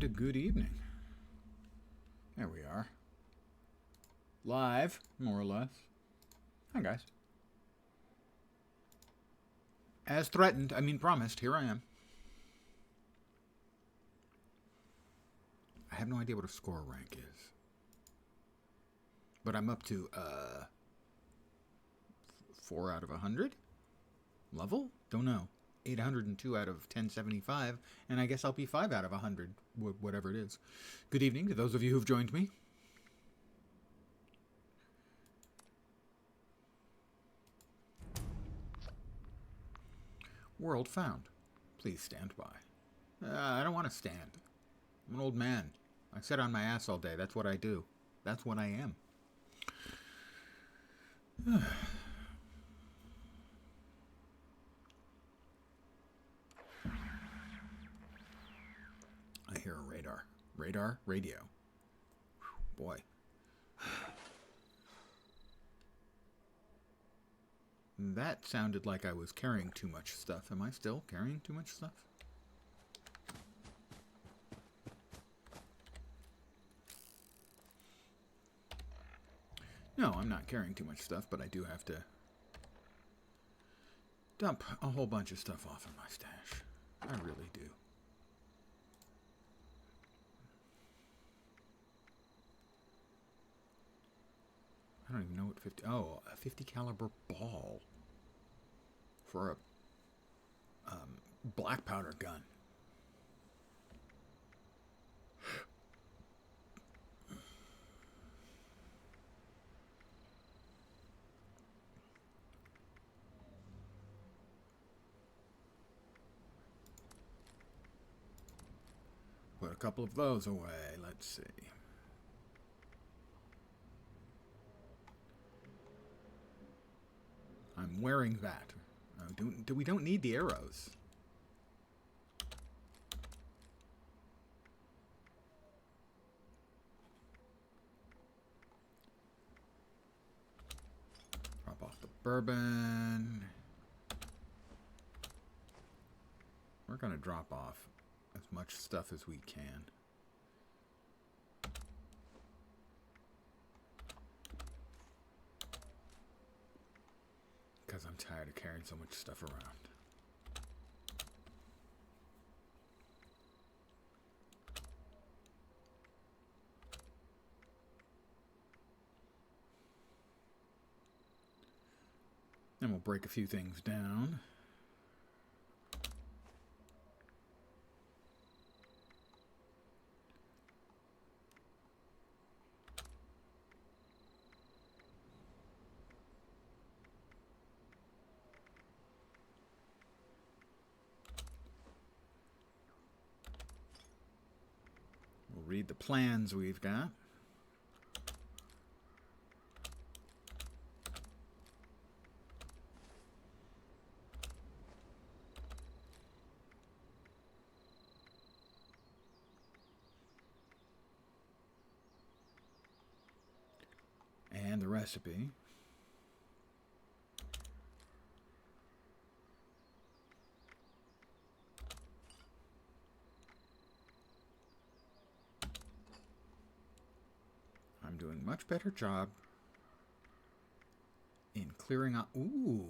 and good evening. There we are. Live, more or less. Hi, guys. As threatened, I mean promised, here I am. I have no idea what a score rank is. But I'm up to 4 out of 100? Level? Don't know. 802 out of 1075, and I guess I'll be 5 out of 100, whatever it is. Good evening to those of you who've joined me. World found. Please stand by. I don't want to stand. I'm an old man. I sit on my ass all day. That's what I do. That's what I am. I hear a radar. Radar? Radio. Whew, boy. That sounded like I was carrying too much stuff. Am I still carrying too much stuff? No, I'm not carrying too much stuff, but I do have to dump a whole bunch of stuff off in my stash. I really do. I don't even know what 50... Oh, a 50 caliber ball for a black powder gun. Put a couple of those away. Let's see. I'm wearing that. We don't need the arrows. Drop off the bourbon. We're going to drop off as much stuff as we can. Because I'm tired of carrying so much stuff around. Then we'll break a few things down. Read the plans we've got. And the recipe. Doing much better job in clearing out. Ooh,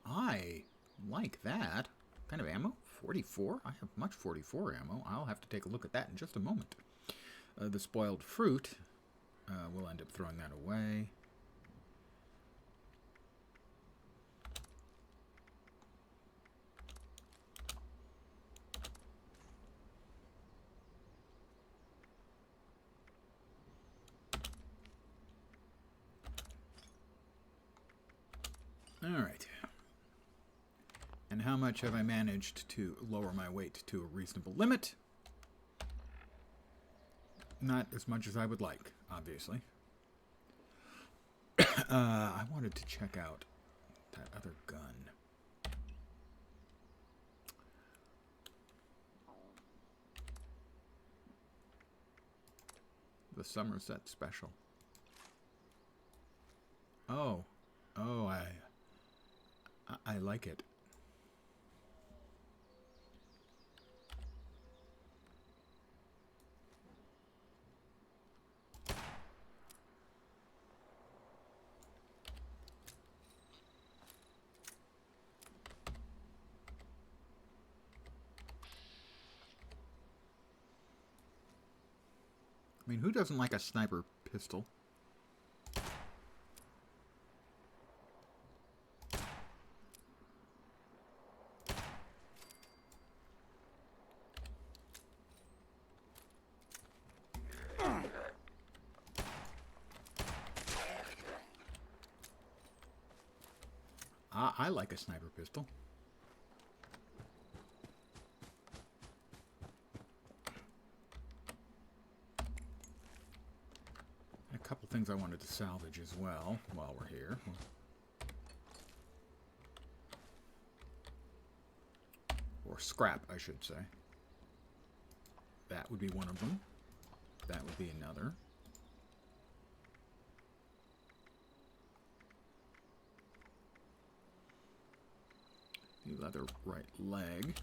I like that kind of ammo. 44. I have much 44 ammo. I'll have to take a look at that in just a moment. The spoiled fruit, we'll end up throwing that away. All right. And how much have I managed to lower my weight to a reasonable limit? Not as much as I would like, obviously. I wanted to check out that other gun. The Somerset Special. Oh, I like it. I mean, who doesn't like a sniper pistol? I like a sniper pistol. A couple things I wanted to salvage as well while we're here. Or scrap, I should say. That would be one of them. That would be another. The other right leg.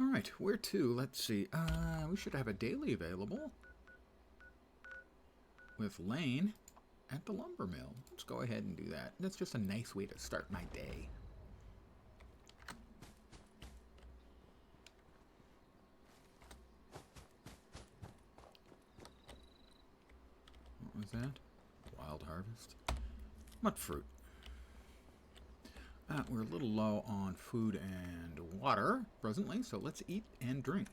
All right, where to? Let's see. We should have a daily available with Lane at the lumber mill. Let's go ahead and do that. That's just a nice way to start my day. What was that? Wild harvest. What fruit? We're a little low on food and water presently, so let's eat and drink.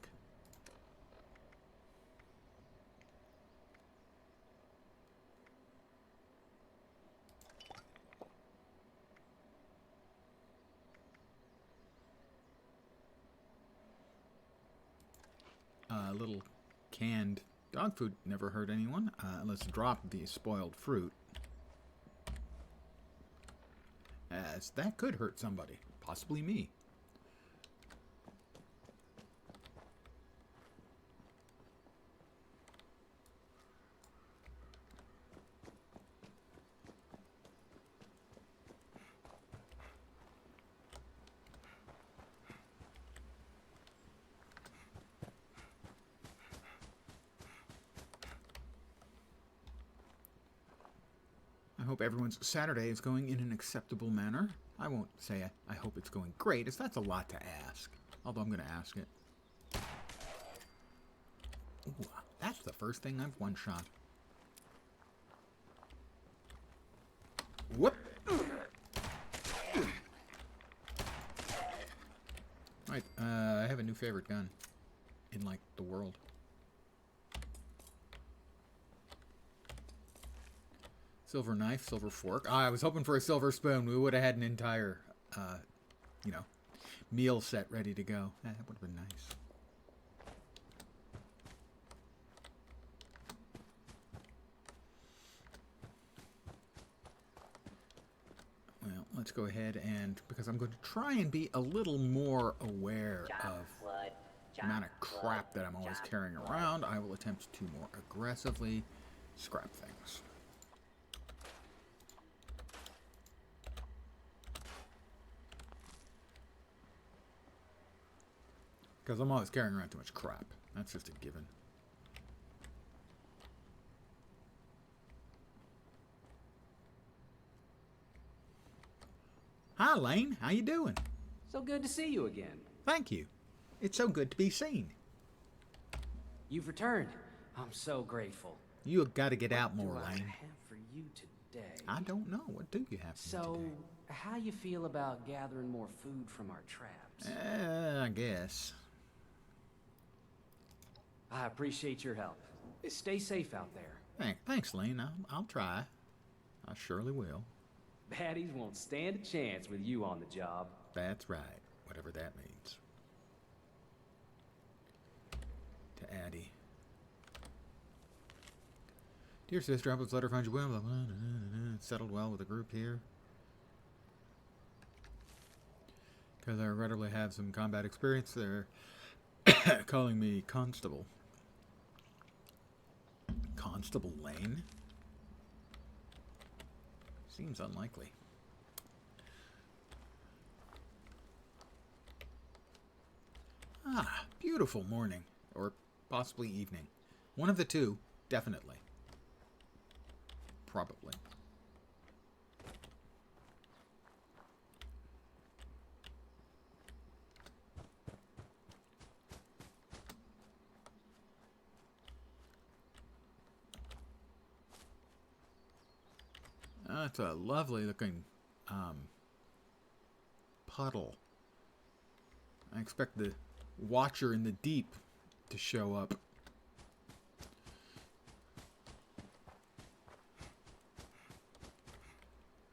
A little canned dog food never hurt anyone. Let's drop the spoiled fruit, as that could hurt somebody, possibly me. I hope everyone's Saturday is going in an acceptable manner. I won't say I hope it's going great, as that's a lot to ask. Although I'm going to ask it. Ooh, that's the first thing I've one-shot. Whoop! Right, I have a new favorite gun in, like, the world. Silver knife, silver fork. I was hoping for a silver spoon. We would have had an entire, you know, meal set ready to go. That would have been nice. Well, let's go ahead and, because I'm going to try and be a little more aware of the amount of crap that I'm always carrying around, I will attempt to more aggressively scrap things. Because I'm always carrying around too much crap. That's just a given. Hi, Lane. How you doing? So good to see you again. Thank you. It's so good to be seen. You've returned. I'm so grateful. You got to get out more, What do I Lane. have for you today? I don't know. What do you have for me So, today? how you feel about gathering more food from our traps? I guess. I appreciate your help. Stay safe out there. Thanks, Lane. I'll try. I surely will. Baddies won't stand a chance with you on the job. That's right. Whatever that means. To Addie. Dear sister, I hope this letter finds you well. Blah, blah, blah, blah, blah. Settled well with the group here. Because I regrettably have some combat experience. They're calling me Constable. Constable Lane? Seems unlikely. Ah, beautiful morning. Or possibly evening. One of the two, definitely. Probably. That's a lovely looking puddle. I expect the Watcher in the Deep to show up.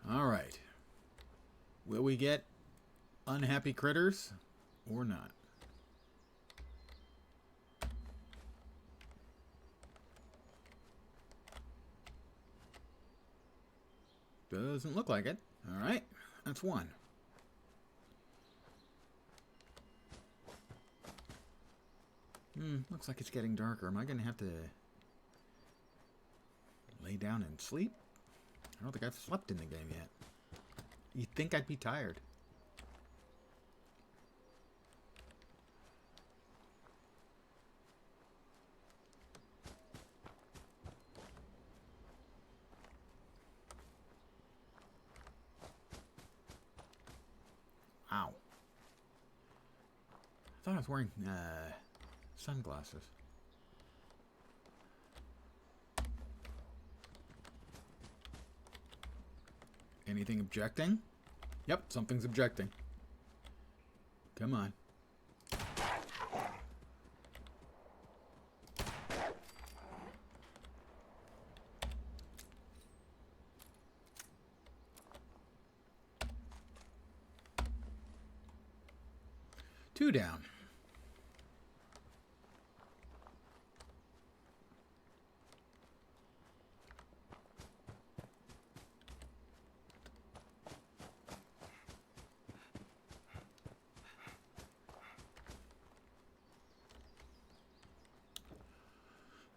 Alright. Will we get unhappy critters or not? Doesn't look like it. Alright, that's one. Looks like it's getting darker. Am I going to have to lay down and sleep? I don't think I've slept in the game yet. You'd think I'd be tired. Ow. I thought I was wearing sunglasses. Anything objecting? Yep, something's objecting. Come on. Two down.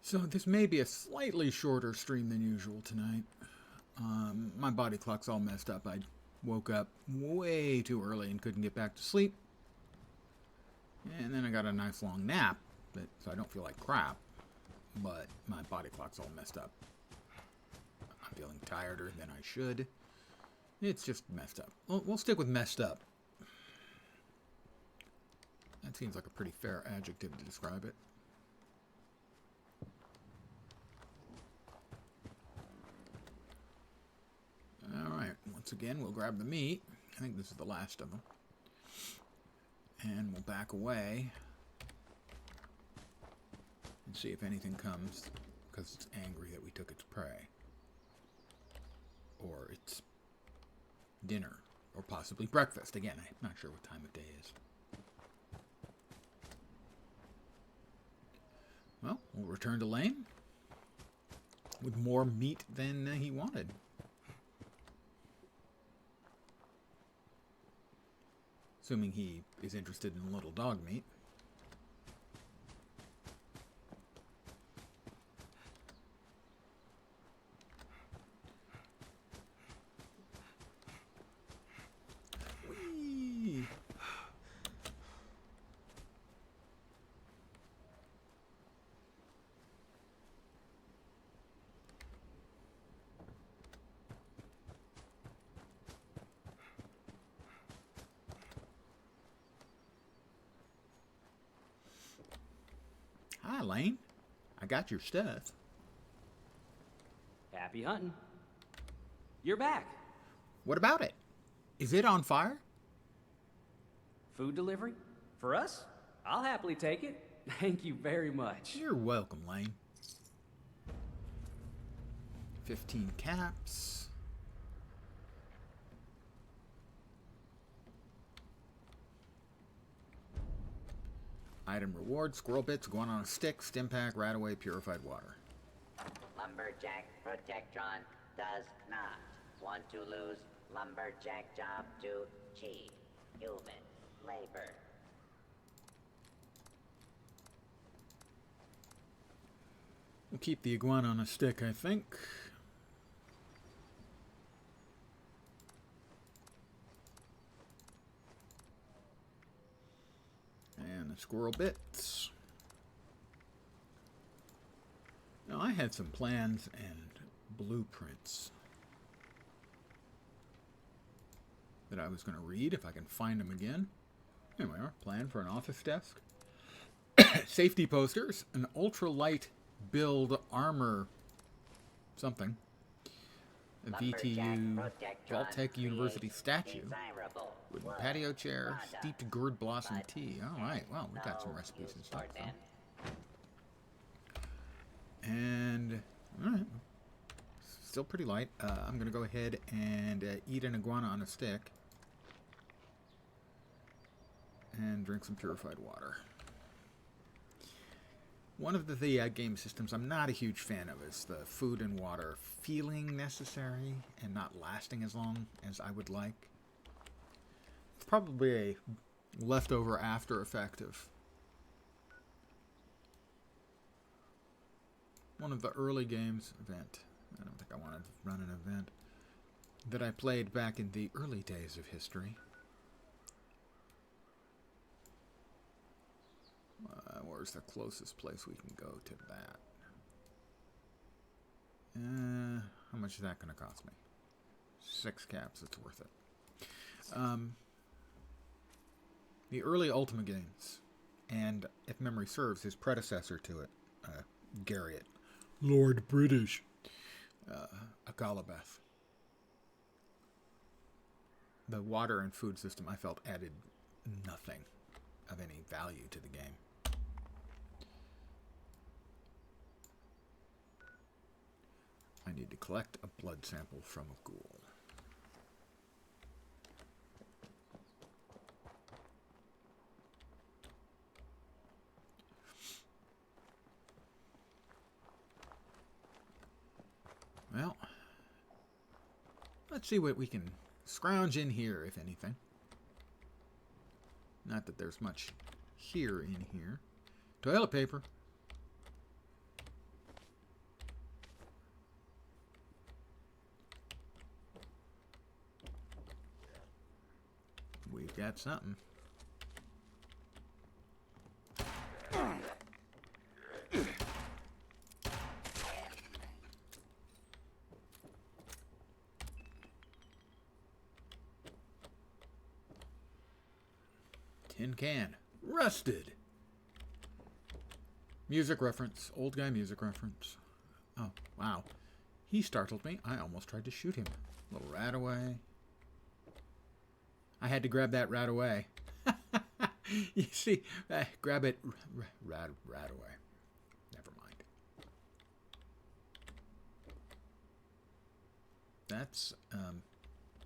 So this may be a slightly shorter stream than usual tonight. My body clock's all messed up. I woke up way too early and couldn't get back to sleep. And then I got a nice long nap, so I don't feel like crap. But my body clock's all messed up. I'm feeling tireder than I should. It's just messed up. We'll stick with messed up. That seems like a pretty fair adjective to describe it. Alright, once again, we'll grab the meat. I think this is the last of them. And we'll back away and see if anything comes, because it's angry that we took its prey. Or its dinner. Or possibly breakfast. Again, I'm not sure what time of day is. Well, we'll return to Lane with more meat than he wanted. Assuming he is interested in little dog meat. Whee! Hi, Lane. I got your stuff. Happy hunting. You're back. What about it? Is it on fire? Food delivery? For us? I'll happily take it. Thank you very much. You're welcome, Lane. 15 caps. Item reward, squirrel bits, guan on a stick, stim pack, rataway, purified water. Lumberjack Protectron does not want to lose lumberjack job to cheap human labor. We'll keep the iguana on a stick, I think. And the squirrel bits. Now, I had some plans and blueprints that I was going to read if I can find them again. Here we are. Plan for an office desk. Safety posters. An ultralight build armor something. a Lumberjack VTU Protectron Vault-Tec University creates statue, desirable wooden wood patio chair, products, steeped gourd blossom but tea. All right, well, we got some no recipes and use stuff, for so. them. And, all right, still pretty light. I'm going to go ahead and eat an iguana on a stick and drink some purified water. One of the game systems I'm not a huge fan of is the food and water feeling necessary and not lasting as long as I would like. It's probably a leftover after effect of one of the early games event. I don't think I wanted to run an event that I played back in the early days of history. Where's the closest place we can go to that? How much is that going to cost me? 6 caps, it's worth it. The early Ultima games, and if memory serves, his predecessor to it, Garriott, Lord British, Agalabeth. The water and food system, I felt, added nothing of any value to the game. I need to collect a blood sample from a ghoul. Well, let's see what we can scrounge in here, if anything. Not that there's much here in here. Toilet paper. We've got something. Tin can. Rusted. Music reference. Old guy music reference. Oh, wow. He startled me. I almost tried to shoot him. Little rat away. I had to grab that rat away. You see, grab it, rat away. Never mind. That's,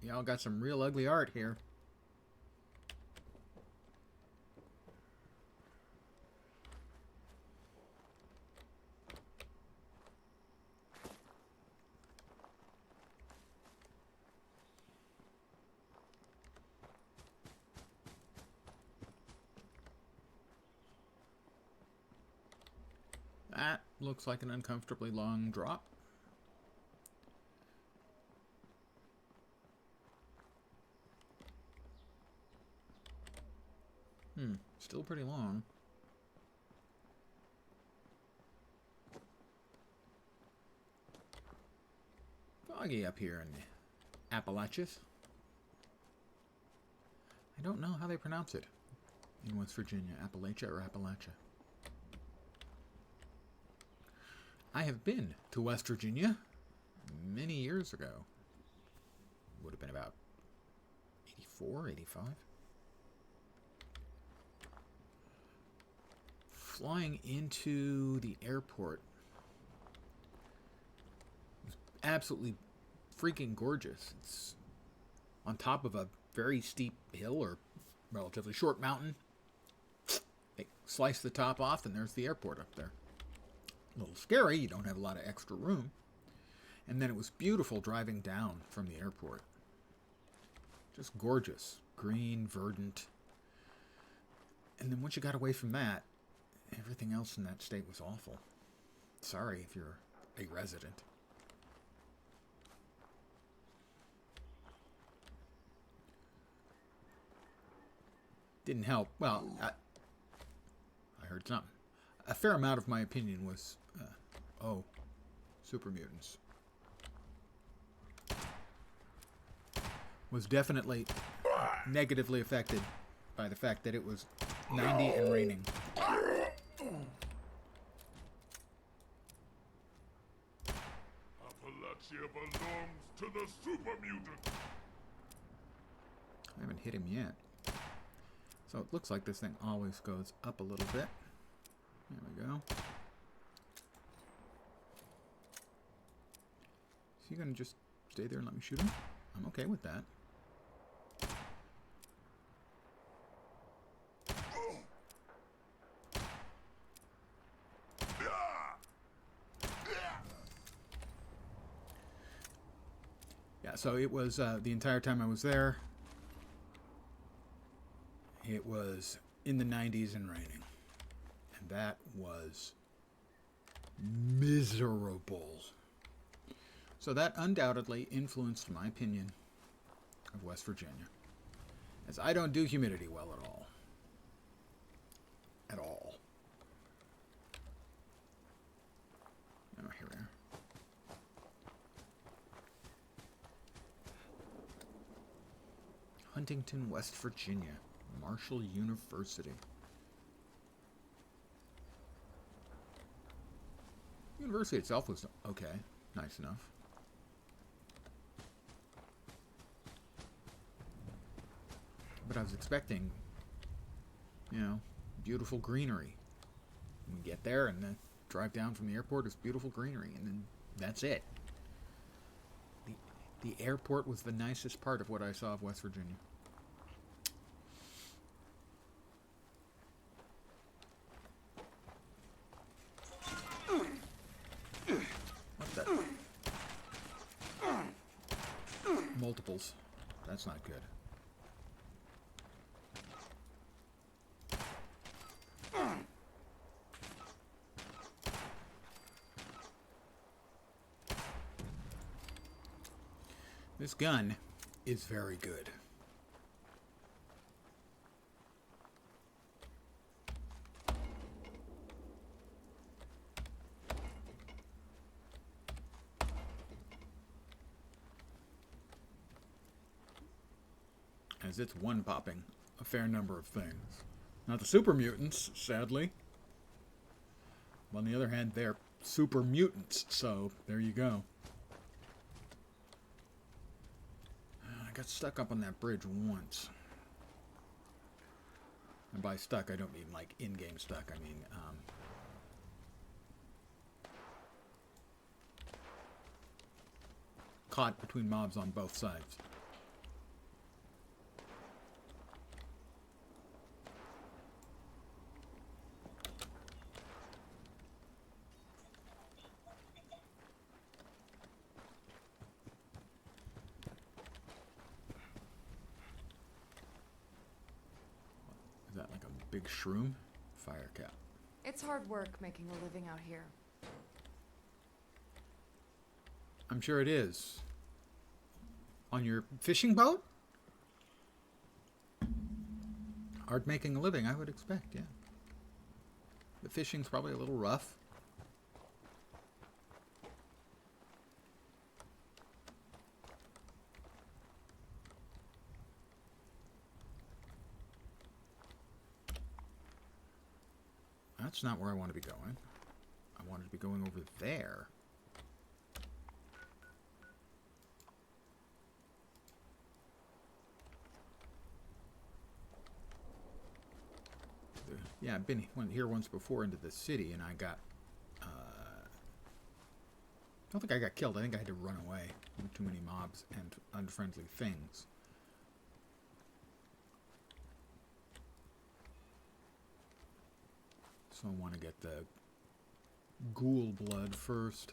y'all got some real ugly art here. That looks like an uncomfortably long drop. Still pretty long. Foggy up here in the Appalachians. I don't know how they pronounce it in West Virginia, Appalachia or Appalachia. I have been to West Virginia many years ago. Would have been about 84, 85. Flying into the airport was absolutely freaking gorgeous. It's on top of a very steep hill or relatively short mountain. They slice the top off and there's the airport up there. A little scary, you don't have a lot of extra room. And then it was beautiful driving down from the airport. Just gorgeous. Green, verdant. And then once you got away from that, everything else in that state was awful. Sorry if you're a resident. Didn't help. Well, I heard something. A fair amount of my opinion was, super mutants. Was definitely negatively affected by the fact that it was 90 and raining. here belongs to the super mutant. I haven't hit him yet. So it looks like this thing always goes up a little bit. There we go. Is he gonna just stay there and let me shoot him? I'm okay with that. Yeah, so it was the entire time I was there, it was in the 90s and raining. And that was miserable. So that undoubtedly influenced my opinion of West Virginia, as I don't do humidity well at all. At all. Oh, here we are. Huntington, West Virginia. Marshall University. University itself was okay. Nice enough. But I was expecting, you know, beautiful greenery. We get there and then drive down from the airport, it's beautiful greenery, and then that's it. The airport was the nicest part of what I saw of West Virginia. What the? Multiples. That's not good. This gun is very good. As it's one-popping a fair number of things. Not the super mutants, sadly. On the other hand, they're super mutants, so there you go. I got stuck up on that bridge once. And by stuck, I don't mean like in-game stuck. I mean, caught between mobs on both sides. Is that like a big shroom? Fire cap. It's hard work making a living out here. I'm sure it is. On your fishing boat? Hard making a living, I would expect, yeah. The fishing's probably a little rough. That's not where I want to be going. I wanted to be going over there. Yeah, I've been here once before into the city, and I got... I don't think I got killed. I think I had to run away. Too many mobs and unfriendly things. So I want to get the ghoul blood first.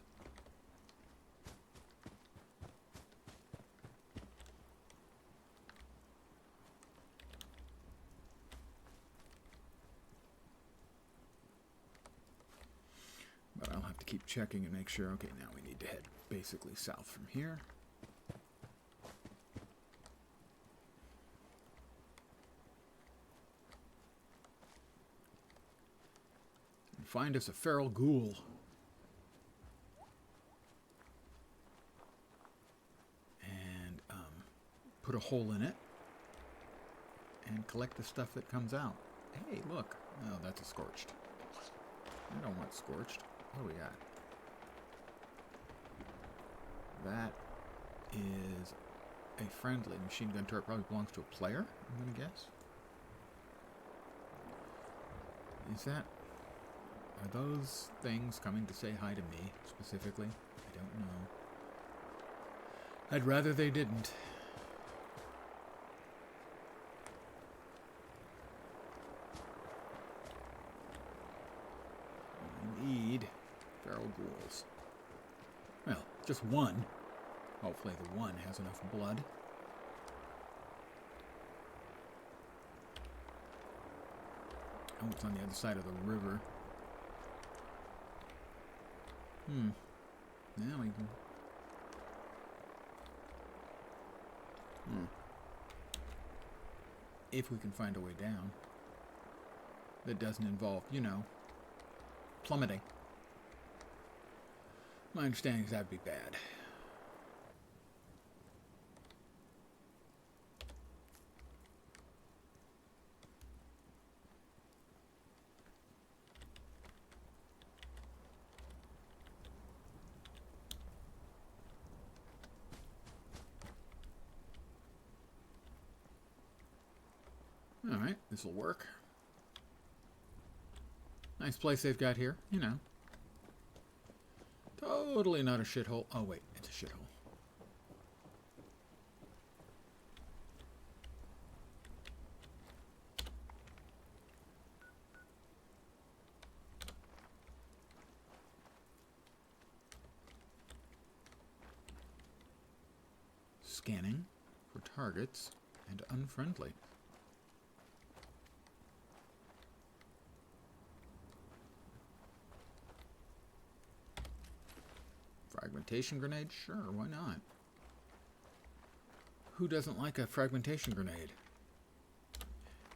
But I'll have to keep checking and make sure. Okay, now we need to head basically south from here. And find us a feral ghoul. And put a hole in it. And collect the stuff that comes out. Hey, look. Oh, that's a scorched. I don't want scorched. What do we got? That is a friendly machine gun turret. Probably belongs to a player, I'm going to guess. Is that... Are those things coming to say hi to me, specifically? I don't know. I'd rather they didn't. I need feral ghouls. Well, just one. Hopefully the one has enough blood. Oh, it's on the other side of the river. Now we can... If we can find a way down that doesn't involve, you know, plummeting. My understanding is that'd be bad. Alright, this'll work. Nice place they've got here, you know. Totally not a shithole. Oh wait, it's a shithole. Scanning for targets and unfriendly. Fragmentation grenade? Sure, why not? Who doesn't like a fragmentation grenade?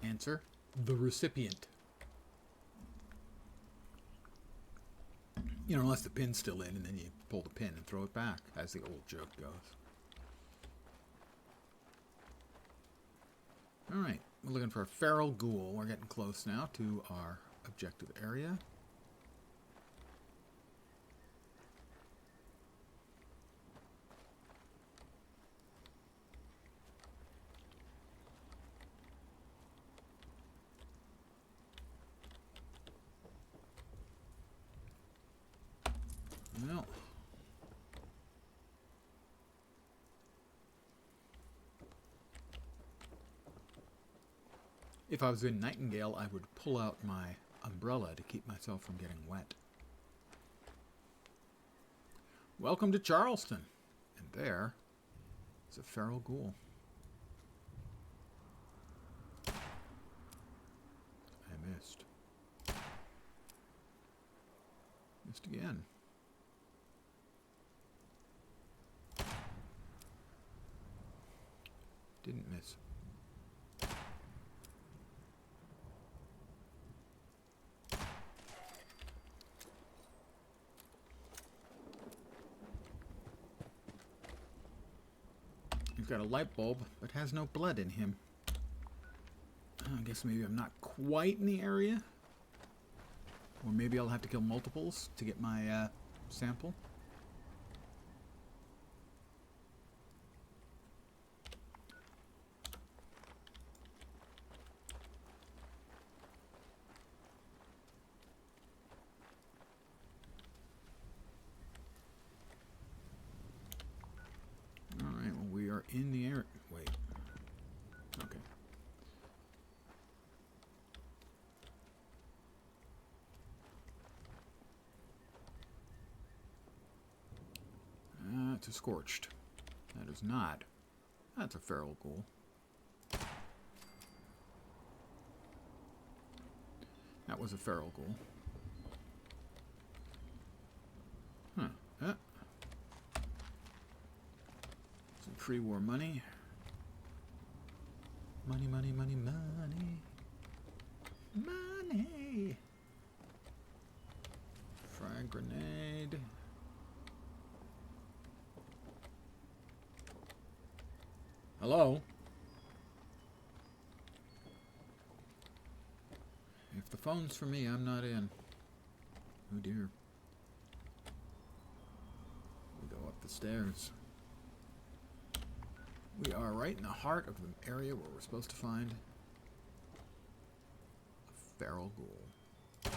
Answer, the recipient. You know, unless the pin's still in, and then you pull the pin and throw it back, as the old joke goes. Alright, we're looking for a feral ghoul. We're getting close now to our objective area. Well, if I was in Nightingale, I would pull out my umbrella to keep myself from getting wet. Welcome to Charleston. And there is a feral ghoul. I missed. Missed again. Didn't miss. He's got a light bulb, but has no blood in him. I guess maybe I'm not quite in the area. Or maybe I'll have to kill multiples to get my sample. Alright, well, we are in the area. Wait. Okay. That's a scorched. That is not. That's a feral ghoul. That was a feral ghoul. Huh. Some pre-war money. Money, money, money, money. Money. Frag grenade. Hello? If the phone's for me, I'm not in. Oh dear. We go up the stairs. We are right in the heart of the area where we're supposed to find a feral ghoul.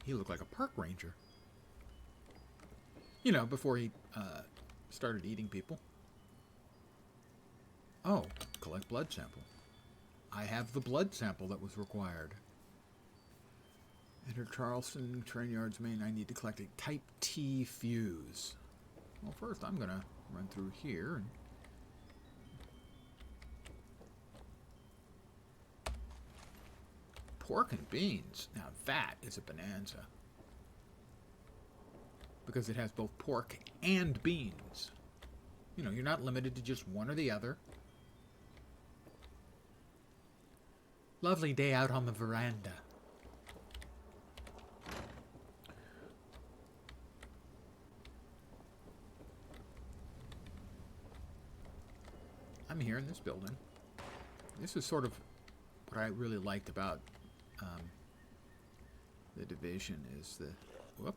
He looked like a park ranger. You know, before he started eating people. Oh, collect blood sample. I have the blood sample that was required. Enter Charleston Train Yard's main. I need to collect a Type T fuse. Well, first I'm going to run through here. And pork and beans. Now that is a bonanza. Because it has both pork and beans. You know, you're not limited to just one or the other. Lovely day out on the veranda. I'm here in this building. This is sort of what I really liked about the Division is the... Whoop.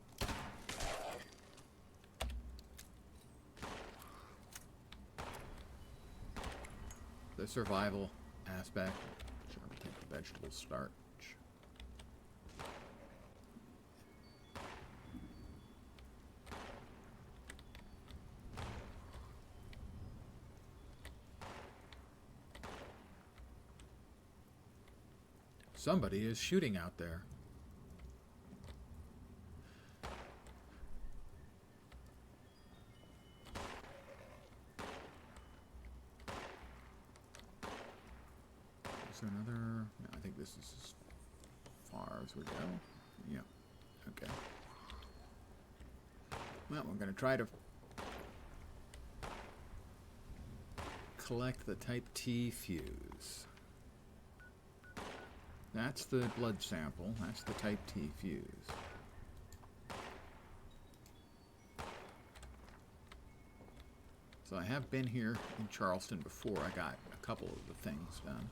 The survival aspect. Sure, I'm taking vegetable starch. Somebody is shooting out there. Is there another? No, I think this is as far as we go. Yeah. Okay. Well, we're going to try to collect the Type T fuse. That's the blood sample. That's the Type T fuse. So I have been here in Charleston before. I got a couple of the things done.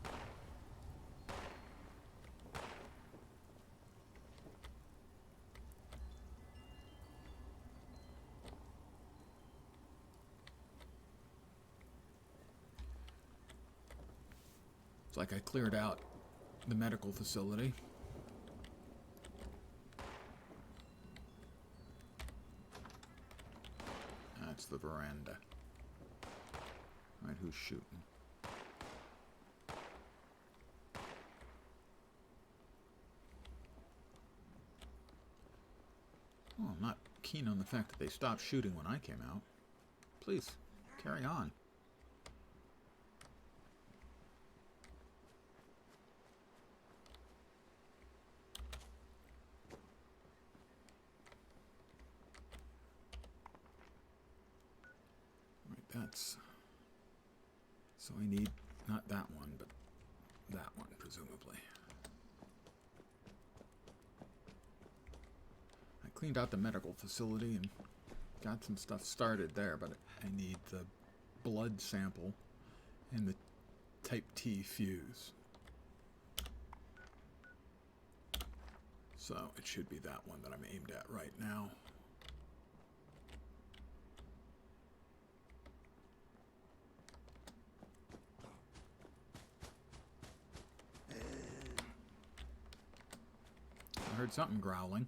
It's like I cleared out the medical facility. That's the veranda. Right, who's shooting? Oh, I'm not keen on the fact that they stopped shooting when I came out. Please, carry on. That's... So I need not that one, but that one, presumably. I cleaned out the medical facility and got some stuff started there, but I need the blood sample and the Type T fuse. So it should be that one that I'm aimed at right now. I heard something growling.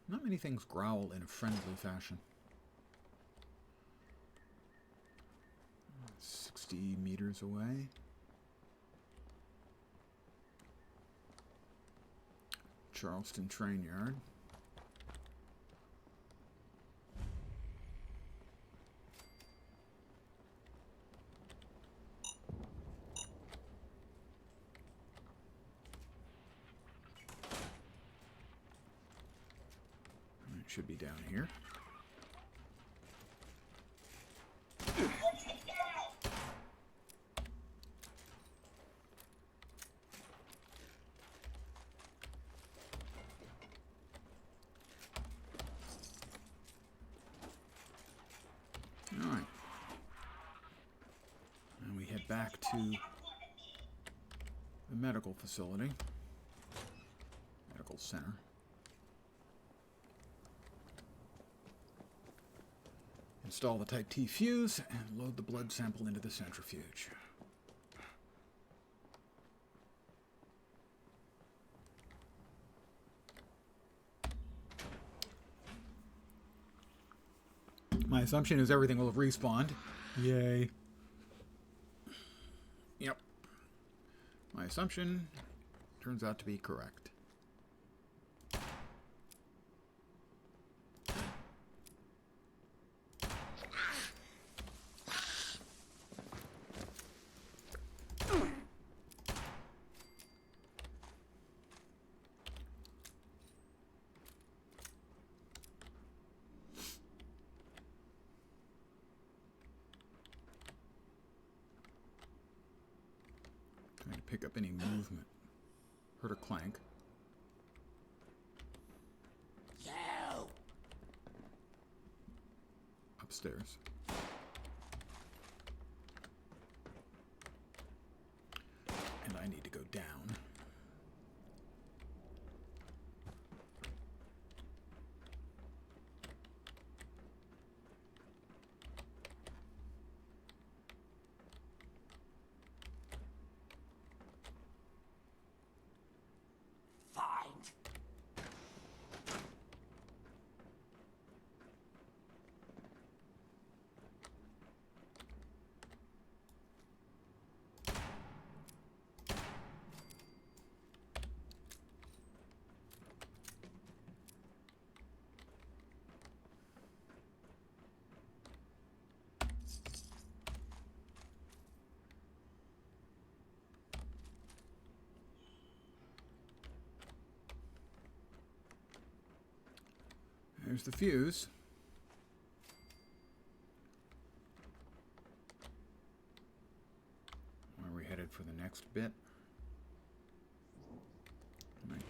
Not many things growl in a friendly fashion. 60 meters away. Charleston Train Yard. Should be down here. All right. And we head back to the medical facility. sample center. Install the Type T fuse and load the blood sample into the centrifuge. My assumption is everything will have respawned. Yay. Yep. My assumption turns out to be correct. Trying to pick up any movement. Heard a clank. Upstairs. And I need to go down. There's the fuse. Where are we headed for the next bit? Right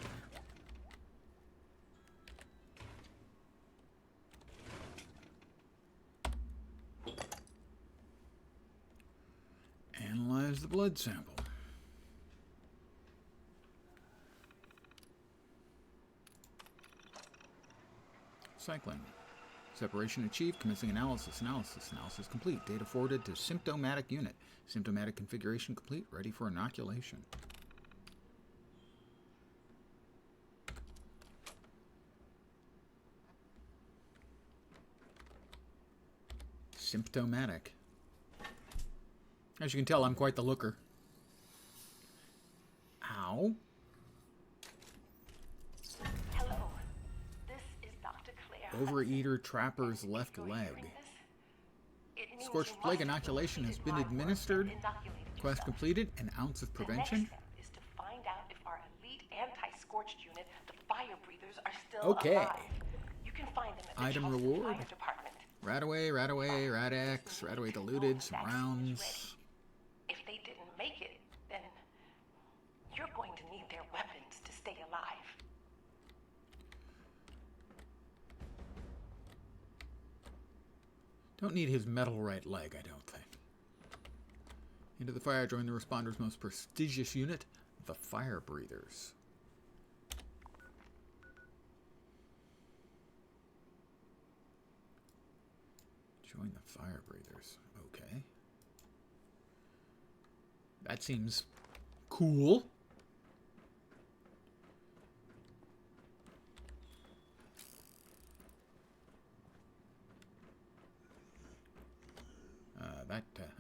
there. Analyze the blood sample. Cycling. Separation achieved. Commencing analysis. Analysis complete. Data forwarded to symptomatic unit. Symptomatic configuration complete. Ready for inoculation. Symptomatic. As you can tell, I'm quite the looker. Ow. Overeater Trapper's left leg. Scorched Plague inoculation has been administered. Quest completed. An ounce of prevention. The next step is to find out if our elite anti-scorched unit, the fire breathers, are still alive. You can find them at the Item Charleston reward. Fire Department. Rataway, Rad-X, Rataway diluted, some rounds. If they didn't make it, then you're going to need their weapons to stay alive. Don't need his metal right leg, I don't think. Into the fire, join the responders' most prestigious unit, the Fire Breathers. Join the Fire Breathers. Okay. That seems cool.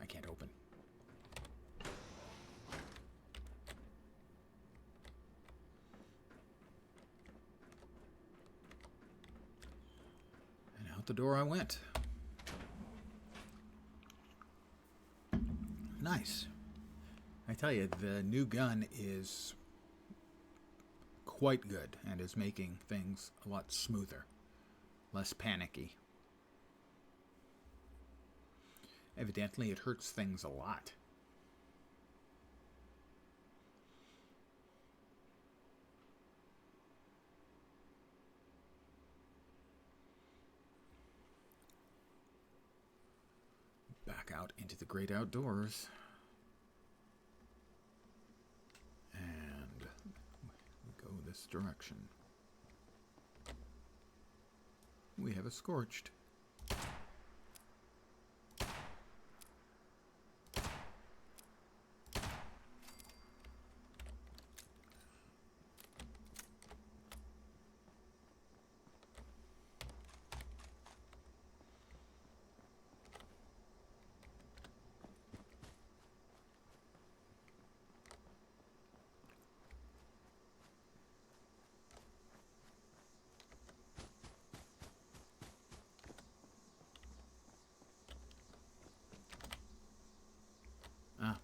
I can't open. And out the door I went. Nice. I tell you, the new gun is quite good and is making things a lot smoother, less panicky. Evidently, it hurts things a lot. Back out into the great outdoors. And we go this this direction. We have a scorched. Ah,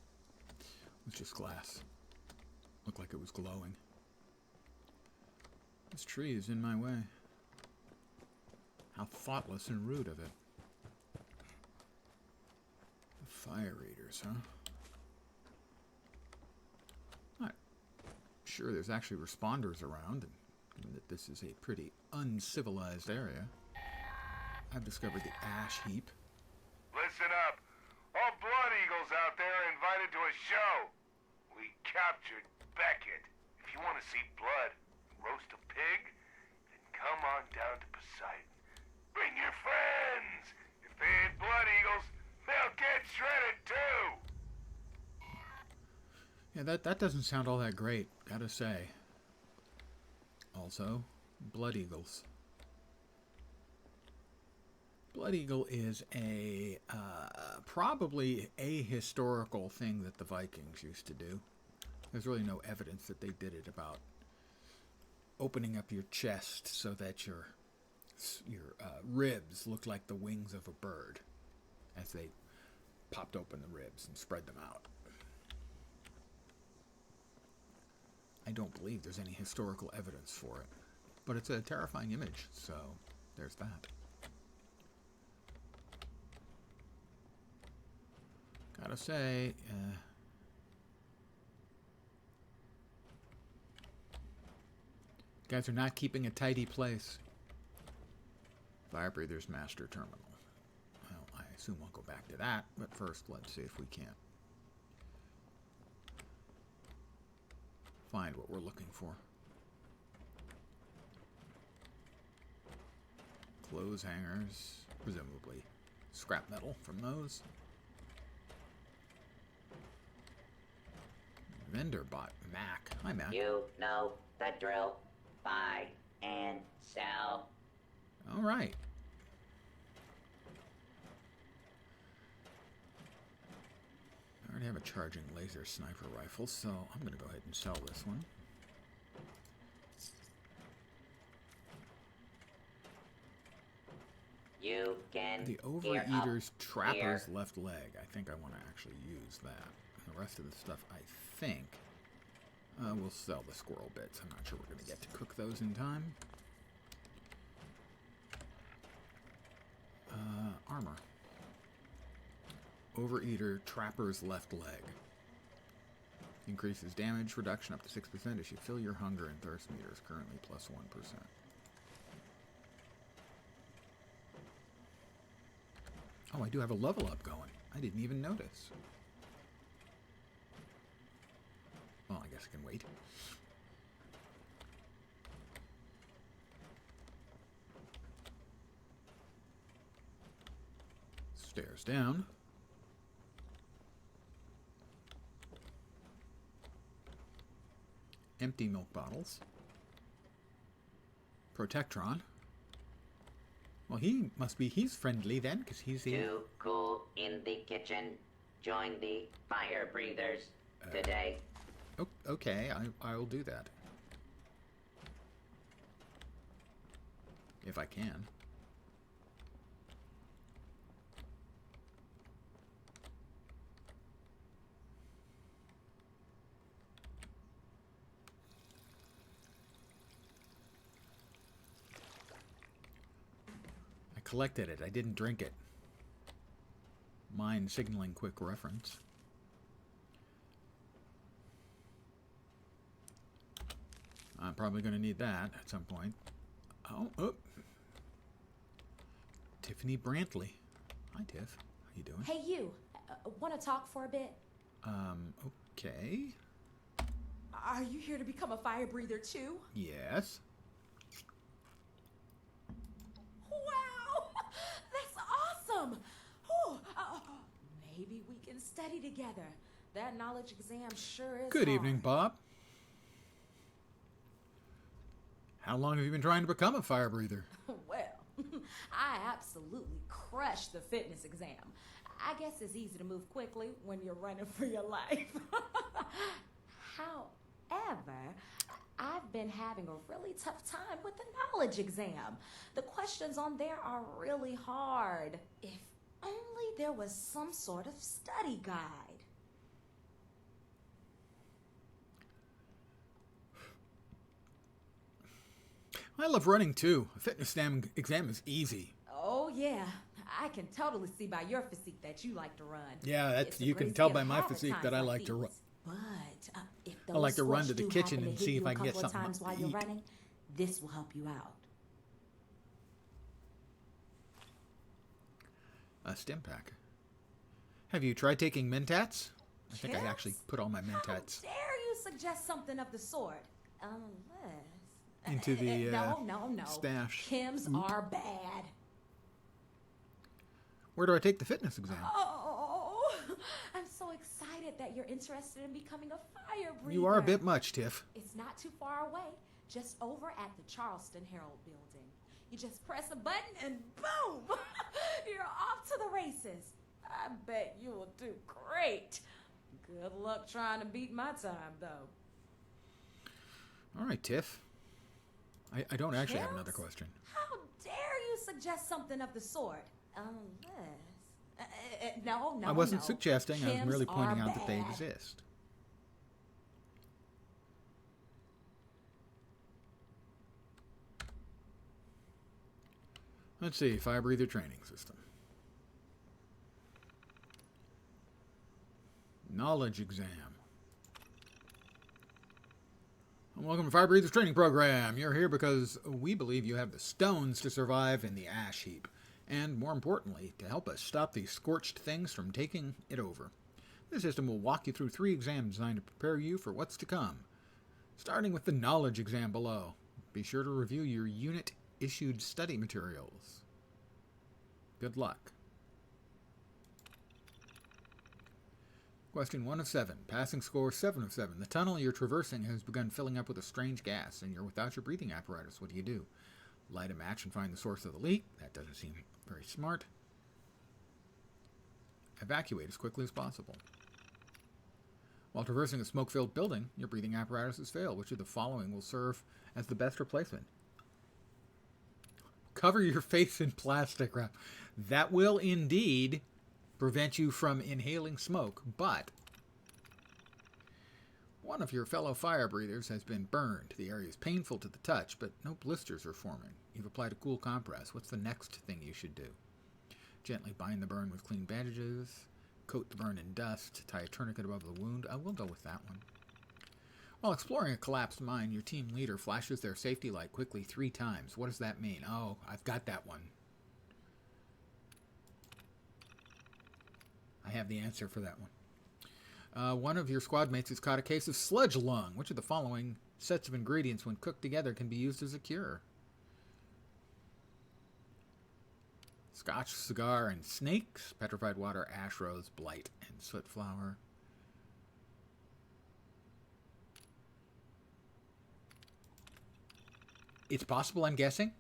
it's just glass. Looked like it was glowing. This tree is in my way. How thoughtless and rude of it. The fire eaters, huh? Not sure there's actually responders around, and given that this is a pretty uncivilized area, I've discovered the ash heap. Listen up. All Blood Eagles out there are invited to a show. We captured Beckett. If you want to see blood and roast a pig, then come on down to Poseidon. Bring your friends. If they ain't Blood Eagles, they'll get shredded too. Yeah, that doesn't sound all that great, gotta say. Also, Blood Eagles. Blood Eagle is a probably a historical thing that the Vikings used to do. There's really no evidence that they did it about opening up your chest so that your ribs looked like the wings of a bird as they popped open the ribs and spread them out. I don't believe there's any historical evidence for it, but it's a terrifying image, so there's that. Gotta say, guys are not keeping a tidy place. Fire Breather's Master Terminal. Well, I assume we'll go back to that, but first let's see if we can't find what we're looking for. Clothes hangers, presumably scrap metal from those. Vendor bot Mac. Hi, Mac. You know the drill. Buy and sell. All right. I already have a charging laser sniper rifle, so I'm going to go ahead and sell this one. You can The gear Overeater's up. Trapper's Gear. left leg. I think I want to actually use that. The rest of the stuff, I think, we'll sell the squirrel bits. I'm not sure we're going to get to cook those in time. Armor. Overeater Trapper's left leg. Increases damage reduction up to 6% as you fill your hunger and thirst meters, currently plus 1%. Oh, I do have a level up going. I didn't even notice. Well, I guess I can wait. Stairs down. Empty milk bottles. Protectron. Well, he's friendly then, because he's the... Too cool in the kitchen. Join the fire breathers today. Okay, I'll do that. If I can. I collected it. I didn't drink it. Mine signaling quick reference. I'm probably going to need that at some point. Oh. Tiffany Brantley. Hi, Tiff. How you doing? Hey, you. Want to talk for a bit? Okay. Are you here to become a fire breather too? Yes. Wow! That's awesome! Whew. Maybe we can study together. That knowledge exam sure is Good hard. evening, Bob. How long have you been trying to become a fire breather? Well, I absolutely crushed the fitness exam. I guess it's easy to move quickly when you're running for your life. However, I've been having a really tough time with the knowledge exam. The questions on there are really hard. If only there was some sort of study guide. I love running too. A fitness exam is easy. Oh yeah, I can totally see by your physique that you like to run. Yeah, It's a you can great tell skill by to my have at physique times that I like like to run. these. But if I like to run to those the squats kitchen do and happen to see hit if you I a can get couple of something times to while you're eat. running, this will help you out. A stim pack. Have you tried taking Mentats? I think I Chips? actually put all my Mentats How dare you suggest something of the sort? Unless... into the no. stash. Chems are bad. Where do I take the fitness exam? Oh, I'm so excited that you're interested in becoming a fire breather. You are a bit much, Tiff. It's not too far away, just over at the Charleston Herald building. You just press a button and boom, you're off to the races. I bet you will do great. Good luck trying to beat my time, though. All right, Tiff. I don't actually have Chems? another question. How dare you suggest something of the sort? Unless... no. I wasn't suggesting. I was Chems merely pointing are out that they bad. exist. Let's see. Fire breather training system. Knowledge exam. Welcome to Fire Breathers Training Program. You're here because we believe you have the stones to survive in the ash heap. And more importantly, to help us stop these scorched things from taking it over. This system will walk you through 3 exams designed to prepare you for what's to come. Starting with the knowledge exam below. Be sure to review your unit-issued study materials. Good luck. Question 1 of 7. Passing score 7 of 7. The tunnel you're traversing has begun filling up with a strange gas, and you're without your breathing apparatus. What do? Light a match and find the source of the leak. That doesn't seem very smart. Evacuate as quickly as possible. While traversing a smoke-filled building, your breathing apparatus has failed. Which of the following will serve as the best replacement? Cover your face in plastic wrap. That will indeed prevent you from inhaling smoke, but one of your fellow fire breathers has been burned. The area is painful to the touch, but no blisters are forming. You've applied a cool compress. What's the next thing you should do? Gently bind the burn with clean bandages. Coat the burn in dust. Tie a tourniquet above the wound. I will go with that one. While exploring a collapsed mine, your team leader flashes their safety light quickly 3 times. What does that mean? Oh, I've got that one. I have the answer for that one. One of your squad mates has caught a case of sludge lung. Which of the following sets of ingredients, when cooked together, can be used as a cure? Scotch, cigar, and snakes. Petrified water, ash rose, blight, and soot flower. It's possible, I'm guessing.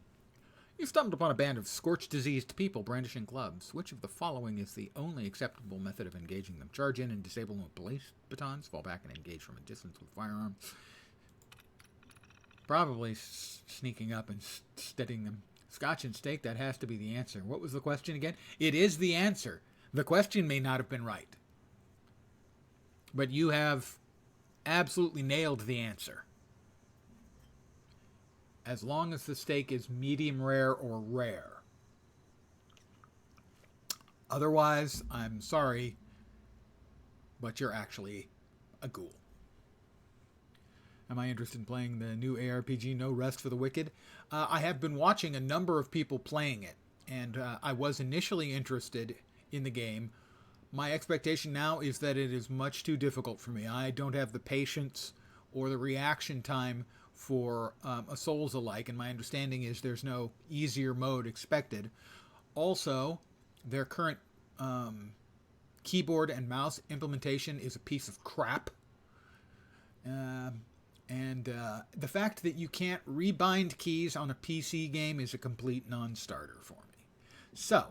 You stumbled upon a band of scorched, diseased people brandishing clubs. Which of the following is the only acceptable method of engaging them? Charge in and disable them with blaze batons. Fall back and engage from a distance with firearms. Probably sneaking up and steadying them. Scotch and steak, that has to be the answer. What was the question again? It is the answer. The question may not have been right. But you have absolutely nailed the answer. As long as the steak is medium rare or rare. Otherwise, I'm sorry, but you're actually a ghoul. Am I interested in playing the new ARPG No Rest for the Wicked? I have been watching a number of people playing it, and I was initially interested in the game. My expectation now is that it is much too difficult for me. I don't have the patience or the reaction time for a Souls-alike, and my understanding is there's no easier mode expected. Also, their current keyboard and mouse implementation is a piece of crap. And the fact that you can't rebind keys on a PC game is a complete non-starter for me. So,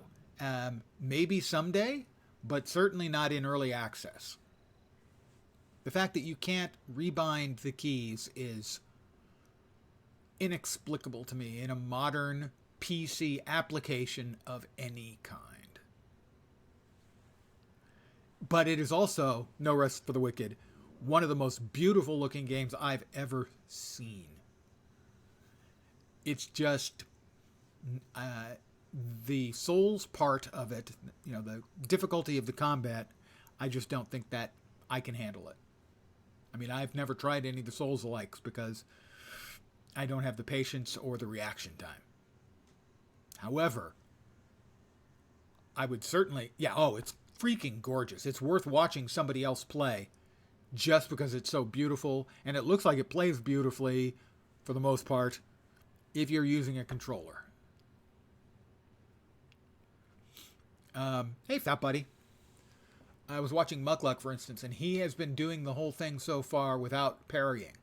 maybe someday, but certainly not in early access. The fact that you can't rebind the keys is inexplicable to me in a modern PC application of any kind. But it is also, no rest for the wicked, one of the most beautiful looking games I've ever seen. It's just the Souls part of it, you know, the difficulty of the combat, I just don't think that I can handle it. I mean, I've never tried any of the Souls-alikes because I don't have the patience or the reaction time. However, I would certainly, it's freaking gorgeous. It's worth watching somebody else play just because it's so beautiful, and it looks like it plays beautifully for the most part if you're using a controller. Hey, Fat Buddy. I was watching Muckluck, for instance, and he has been doing the whole thing so far without parrying.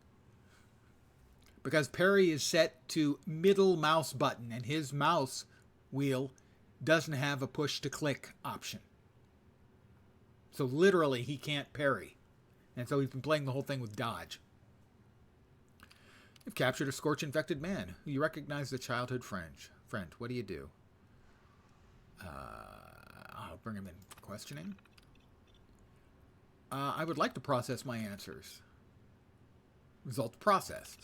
Because parry is set to middle mouse button, and his mouse wheel doesn't have a push-to-click option. So literally, he can't parry. And so he's been playing the whole thing with dodge. You've captured a scorch-infected man. You recognize the childhood friend. What do you do? I'll bring him in for questioning. I would like to process my answers. Results processed.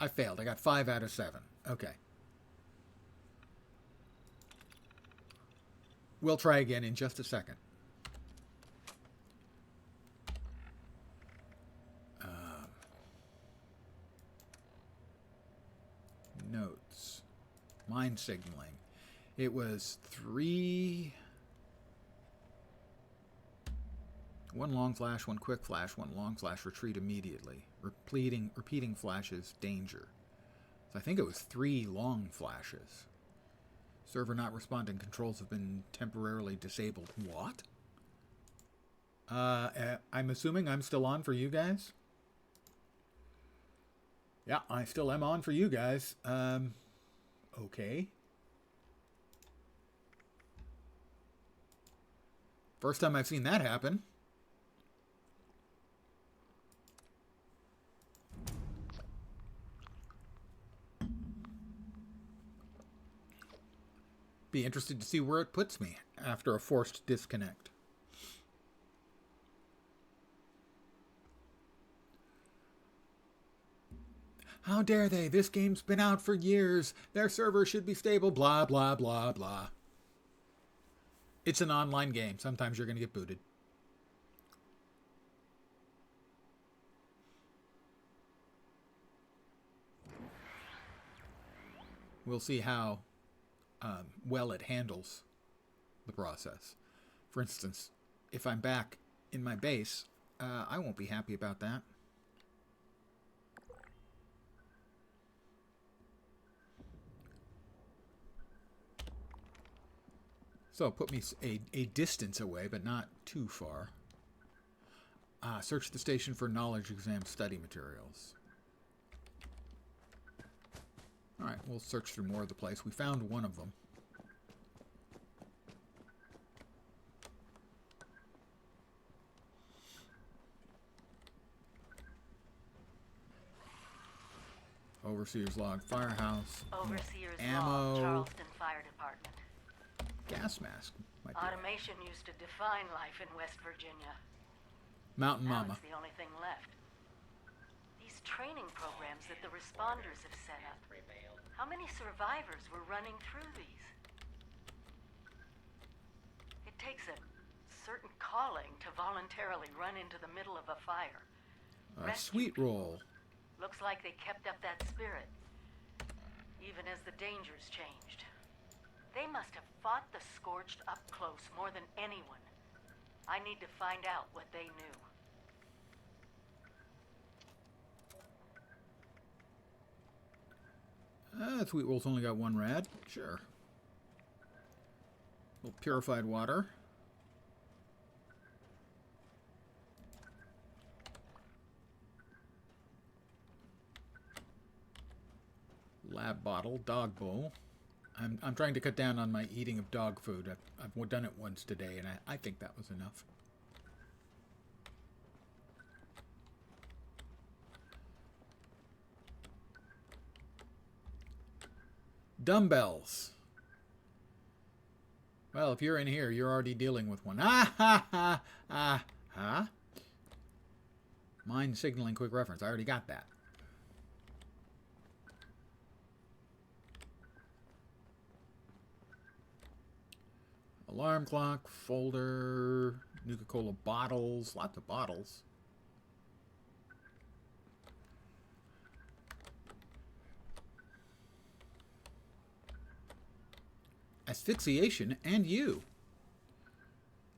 I failed. I got 5 out of 7. Okay. We'll try again in just a second. Notes. Mind signaling. It was 3... 1 long flash, 1 quick flash, 1 long flash, retreat immediately. Repeating flashes, danger. So I think it was 3 long flashes. Server not responding, controls have been temporarily disabled. What? I'm assuming I'm still on for you guys? Yeah, I still am on for you guys. Okay. First time I've seen that happen. Be interested to see where it puts me after a forced disconnect. How dare they? This game's been out for years. Their server should be stable, blah, blah, blah, blah. It's an online game. Sometimes you're going to get booted. We'll see how well it handles the process. For instance, if I'm back in my base, I won't be happy about that. So put me a distance away, but not too far. Search the station for knowledge exam study materials. Alright, we'll search through more of the place. We found one of them. Overseer's log, firehouse, Overseer's ammo, log, Charleston Fire Department. gas mask. Might be Automation used to define life in West Virginia. Mountain Now Mama. it's the only thing left. These training programs that the responders have set up. How many survivors were running through these? It takes a certain calling to voluntarily run into the middle of a fire. Sweet roll. Looks like they kept up that spirit, even as the dangers changed. They must have fought the Scorched up close more than anyone. I need to find out what they knew. That sweet wool's only got 1 rad. Sure. A little purified water. Lab bottle, dog bowl. I'm trying to cut down on my eating of dog food. I've done it once today, and I think that was enough. Dumbbells. Well, if you're in here, you're already dealing with one. Ah, ha, ha, ah, ha. Mind signaling quick reference. I already got that. Alarm clock, folder, Nuka-Cola bottles, lots of bottles. Asphyxiation and you.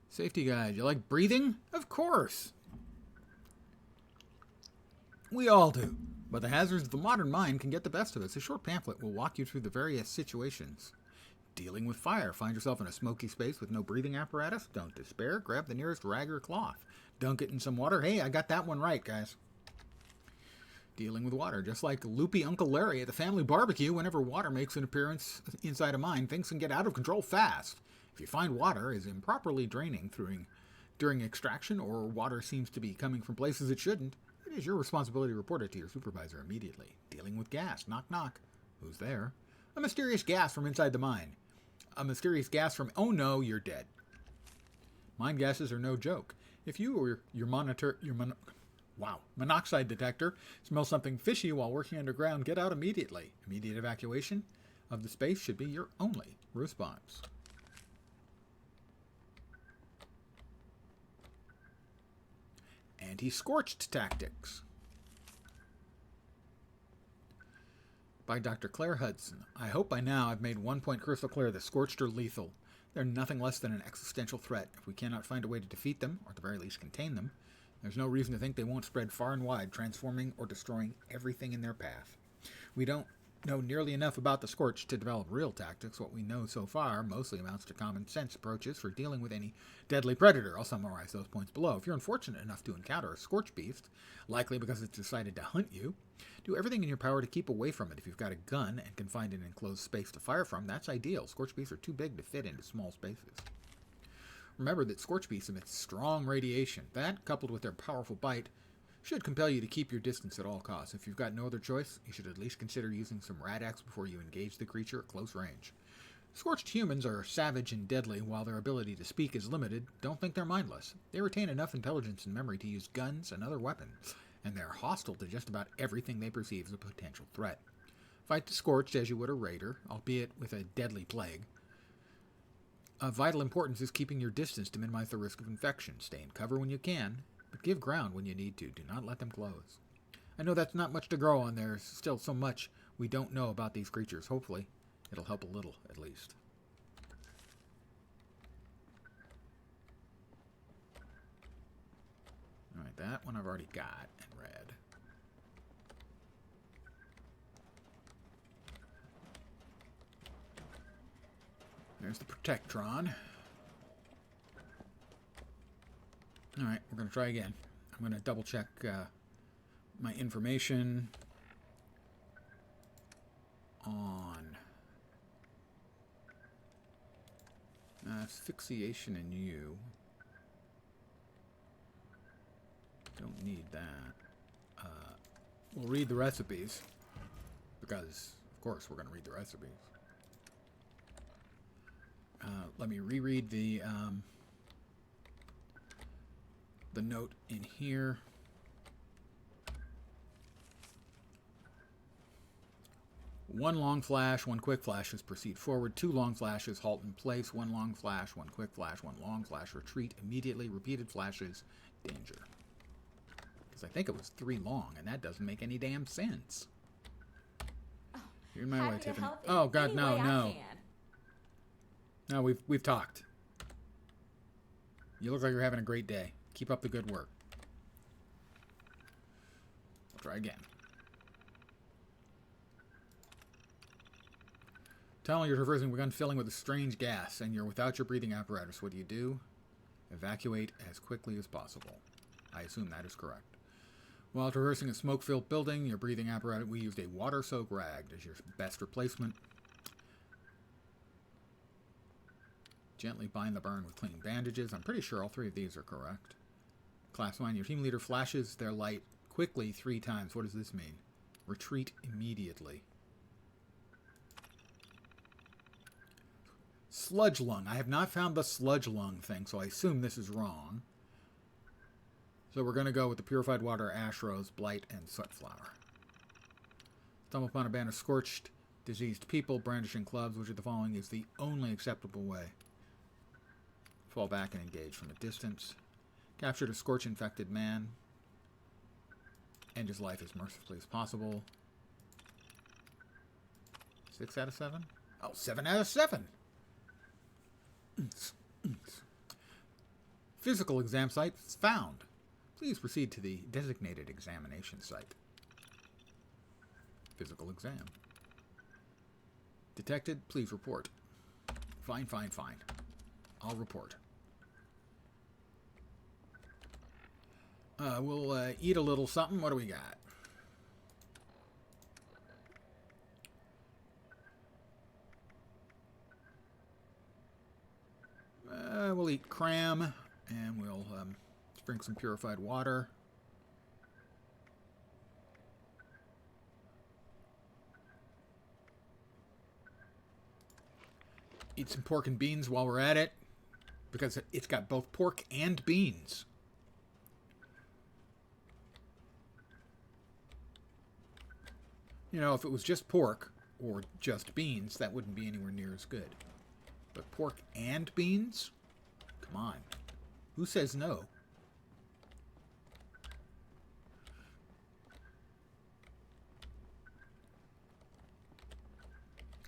Safety guide. You like breathing? Of course. We all do. But the hazards of the modern mind can get the best of us. A short pamphlet will walk you through the various situations. Dealing with fire. Find yourself in a smoky space with no breathing apparatus? Don't despair. Grab the nearest rag or cloth. Dunk it in some water. Hey, I got that one right, guys. Dealing with water. Just like loopy Uncle Larry at the family barbecue, whenever water makes an appearance inside a mine, things can get out of control fast. If you find water is improperly draining during extraction, or water seems to be coming from places it shouldn't, it is your responsibility to report it to your supervisor immediately. Dealing with gas. Knock, knock. Who's there? A mysterious gas from inside the mine. A mysterious gas from, oh no, you're dead. Mine gases are no joke. If you or your monoxide detector smell something fishy while working underground, get out immediately. Immediate evacuation of the space should be your only response. Anti-scorched tactics. By Dr. Claire Hudson. I hope by now I've made 1 point crystal clear that scorched are lethal. They're nothing less than an existential threat. If we cannot find a way to defeat them, or at the very least contain them, there's no reason to think they won't spread far and wide, transforming or destroying everything in their path. We don't know nearly enough about the scorched to develop real tactics. What we know so far mostly amounts to common sense approaches for dealing with any deadly predator. I'll summarize those points below. If you're unfortunate enough to encounter a scorched beast, likely because it's decided to hunt you, do everything in your power to keep away from it. If you've got a gun and can find an enclosed space to fire from, that's ideal. Scorched beasts are too big to fit into small spaces. Remember that scorched beasts emit strong radiation. That, coupled with their powerful bite, should compel you to keep your distance at all costs. If you've got no other choice, you should at least consider using some Rad-X before you engage the creature at close range. Scorched humans are savage and deadly, while their ability to speak is limited. Don't think they're mindless. They retain enough intelligence and memory to use guns and other weapons, and they're hostile to just about everything they perceive as a potential threat. Fight the scorched as you would a raider, albeit with a deadly plague. Of vital importance is keeping your distance to minimize the risk of infection. Stay in cover when you can, but give ground when you need to. Do not let them close. I know that's not much to grow on. There's still so much we don't know about these creatures. Hopefully, it'll help a little, at least. Alright, that one I've already got and read. There's the Protectron. Alright, we're going to try again. I'm going to double check my information on asphyxiation in you. Don't need that. We'll read the recipes because, of course, we're going to read the recipes. Let me reread the note in here. One long flash, one quick flashes, proceed forward. 2 long flashes, halt in place. 1 long flash, 1 quick flash, 1 long flash, retreat immediately. Repeated flashes, danger. Because I think it was 3 long, and that doesn't make any damn sense. You're in my way, Tiffany. Oh, God, no, no. No, we've talked. You look like you're having a great day. Keep up the good work. I'll try again. Tunnel you're traversing begun filling with a strange gas, and you're without your breathing apparatus. What do? Evacuate as quickly as possible. I assume that is correct. While traversing a smoke-filled building, your breathing apparatus, we used a water-soaked rag as your best replacement. Gently bind the burn with clean bandages. I'm pretty sure all 3 of these are correct. Class 1, your team leader flashes their light quickly 3 times. What does this mean? Retreat immediately. Sludge lung. I have not found the sludge lung thing, so I assume this is wrong. So we're going to go with the purified water, ash rose, blight, and soot flower. Stumble upon a band of scorched, diseased people brandishing clubs. Which of the following is the only acceptable way? Fall back and engage from a distance. Captured a scorch-infected man. End his life as mercifully as possible. 6 out of 7? Oh, 7 out of 7! Physical exam site found. Please proceed to the designated examination site. Physical exam. Detected, please report. Fine. I'll report. We'll eat a little something. What do we got? We'll eat cram, and we'll drink some purified water. Eat some pork and beans while we're at it, because it's got both pork and beans. You know, if it was just pork or just beans, that wouldn't be anywhere near as good. But pork and beans? Come on. Who says no?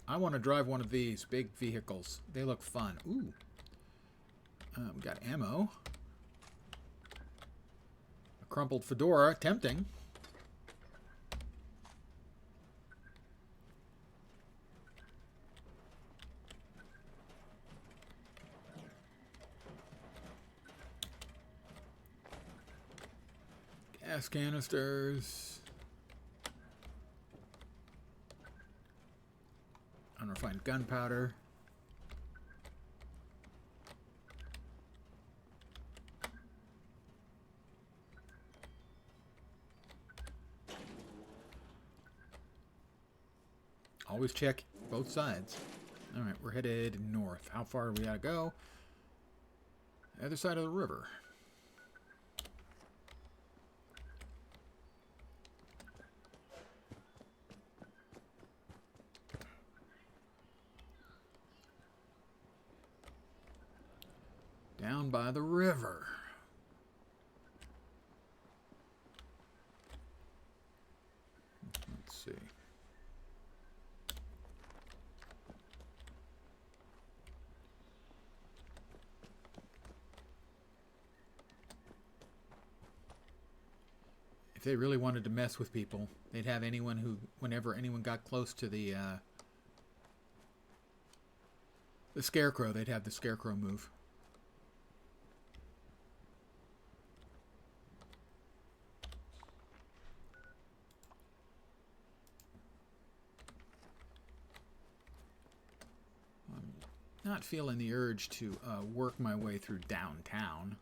I want to drive one of these big vehicles. They look fun. Ooh. We got ammo. A crumpled fedora. Tempting. Gas canisters. Unrefined gunpowder. Always check both sides. Alright, we're headed north. How far do we gotta go? The other side of the river. Down by the river. Let's see. If they really wanted to mess with people, they'd have anyone who, whenever anyone got close to the scarecrow, they'd have the scarecrow move. Not feeling the urge to work my way through downtown.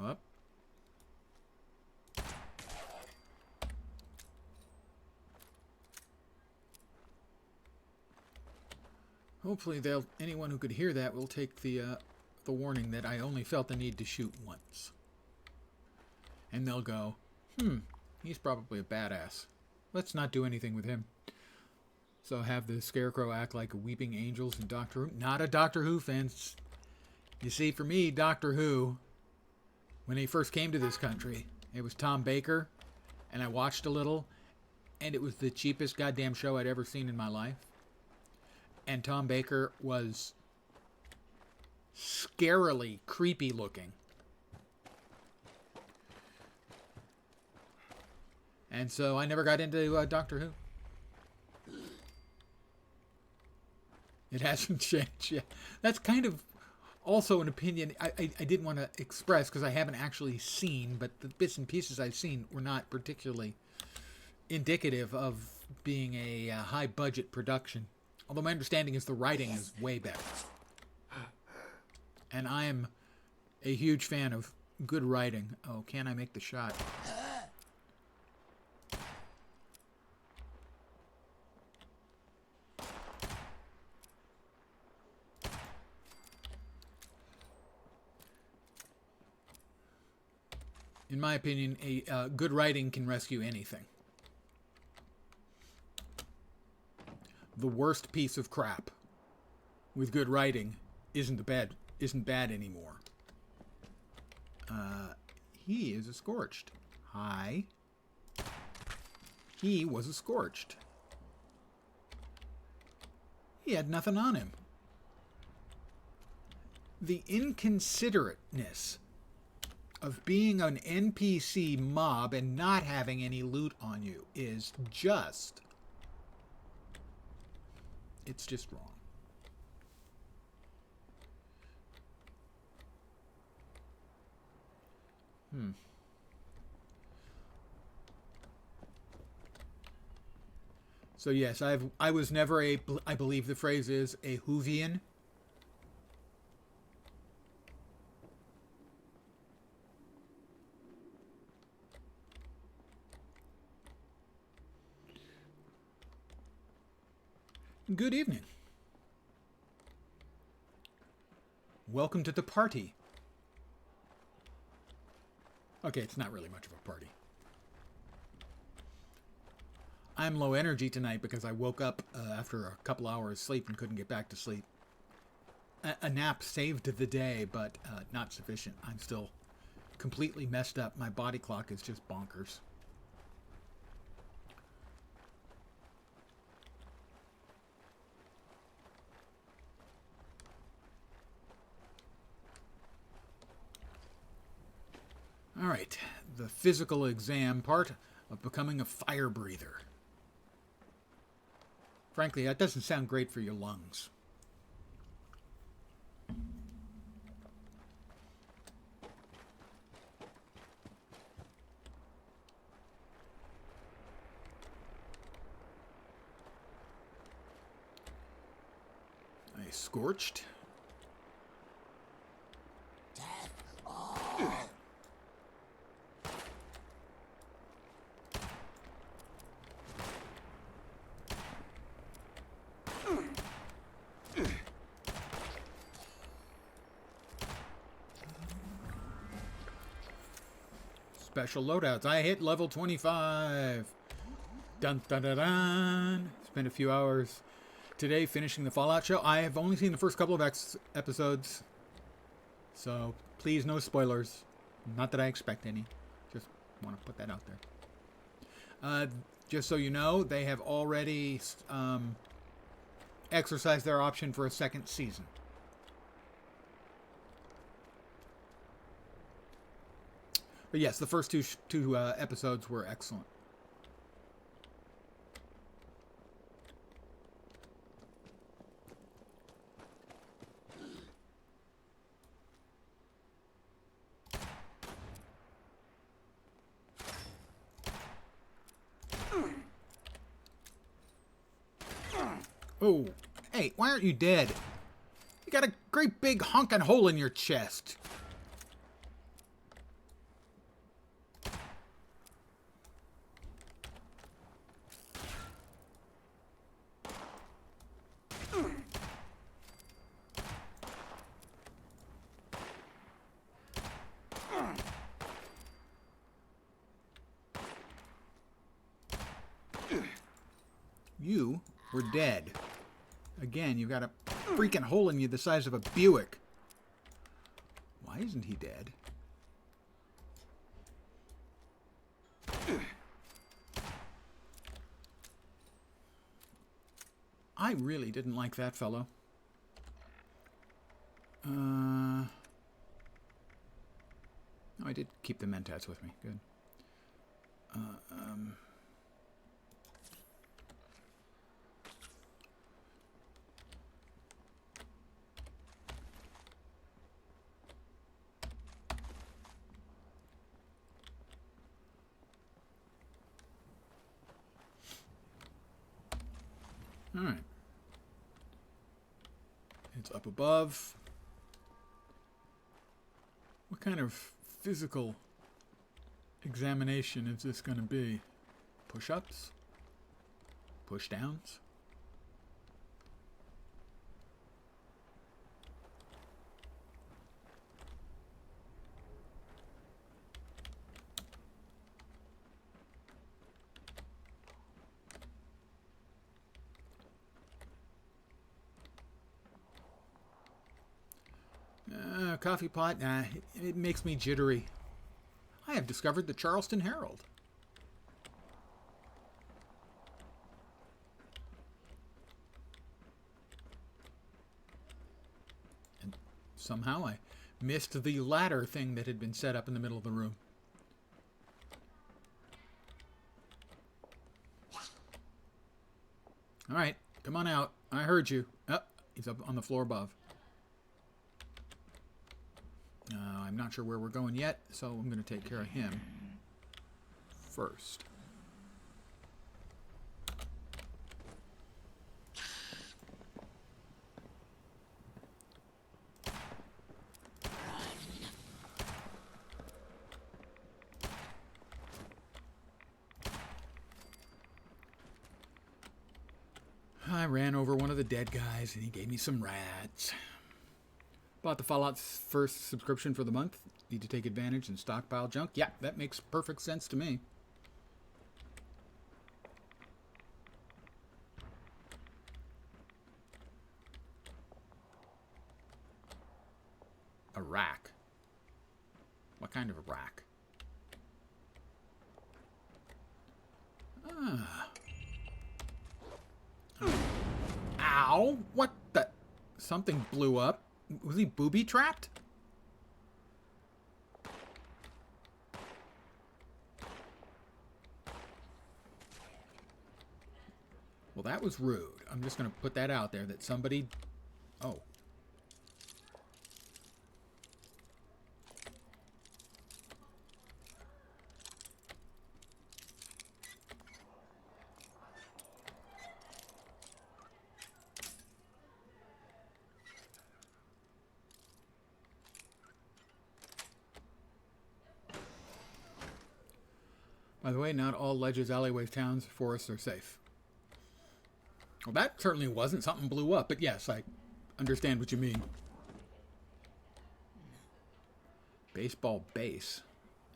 Up. Hopefully anyone who could hear that will take the warning that I only felt the need to shoot once. And they'll go, he's probably a badass. Let's not do anything with him. So have the Scarecrow act like Weeping Angels in Doctor Who. Not a Doctor Who fan. You see, for me, Doctor Who, when he first came to this country, it was Tom Baker, and I watched a little, and it was the cheapest goddamn show I'd ever seen in my life. And Tom Baker was scarily creepy looking. And so I never got into Doctor Who. It hasn't changed. Yeah, that's kind of also an opinion I didn't want to express because I haven't actually seen, but the bits and pieces I've seen were not particularly indicative of being a high-budget production. Although my understanding is the writing is way better. And I am a huge fan of good writing. Oh, can I make the shot? In my opinion, a good writing can rescue anything. The worst piece of crap with good writing isn't bad anymore. He is a scorched. Hi. He was a scorched. He had nothing on him. The inconsiderateness of being an NPC mob and not having any loot on you is just... it's just wrong. So yes, I was never I believe the phrase is a Whovian. Good evening. Welcome to the party. Okay, it's not really much of a party. I'm low energy tonight because I woke up after a couple hours sleep and couldn't get back to sleep. A nap saved the day, but not sufficient. I'm still completely messed up. My body clock is just bonkers. All right, the physical exam part of becoming a fire breather. Frankly, that doesn't sound great for your lungs. I scorched. Special loadouts. I hit level 25. Dun dun dun dun. Spent a few hours today finishing the Fallout show. I have only seen the first couple of episodes, so please no spoilers. Not that I expect any. Just want to put that out there. Just so you know, they have already exercised their option for a second season. But yes, the first two episodes were excellent. Oh, hey, why aren't you dead? You got a great big honking hole in your chest. You were dead. Again, you've got a freaking hole in you the size of a Buick. Why isn't he dead? I really didn't like that fellow. No, I did keep the mentats with me. Good. Alright. It's up above. What kind of physical examination is this going to be? Push-ups? Push-downs? Coffee pot? Nah, it makes me jittery. I have discovered the Charleston Herald. And somehow I missed the ladder thing that had been set up in the middle of the room. Alright, come on out. I heard you. Oh, he's up on the floor above. I'm not sure where we're going yet, so I'm going to take care of him first. I ran over one of the dead guys, and he gave me some rats. Bought the Fallout's first subscription for the month. Need to take advantage and stockpile junk. Yeah, that makes perfect sense to me. A rack. What kind of a rack? Ah. Ow! What the? Something blew up. Was he booby-trapped? Well, that was rude. I'm just going to put that out there that somebody... Oh. By the way, not all ledges, alleyways, towns, forests are safe. Well, that certainly wasn't. Something blew up, but yes, I understand what you mean. Baseball base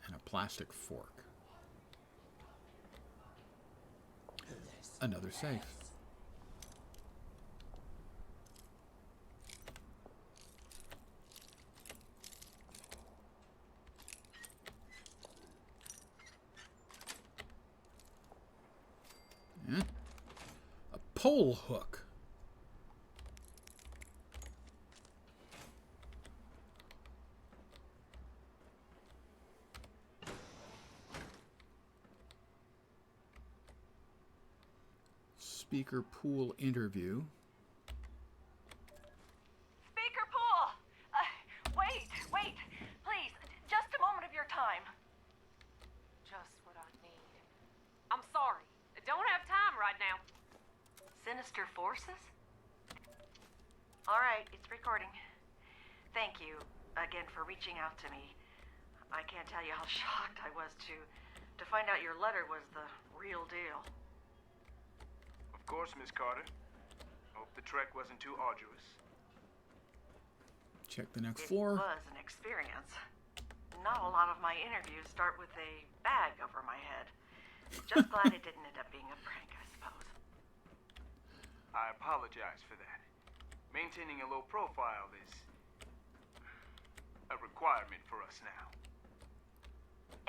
and a plastic fork. Another safe. Yeah. A pole hook. Speaker pool interview. Speaker Pool! Wait, please, just a moment of your time. Just what I need. I'm sorry. I don't have time right now. Sinister forces? All right, it's recording. Thank you again for reaching out to me. I can't tell you how shocked I was to find out your letter was the real deal. Of course, Miss Carter. Hope the trek wasn't too arduous. Check the next It floor. was an experience. Not a lot of my interviews start with a bag over my head. Just glad it didn't end up being a prank, I suppose. I apologize for that. Maintaining a low profile is a requirement for us now.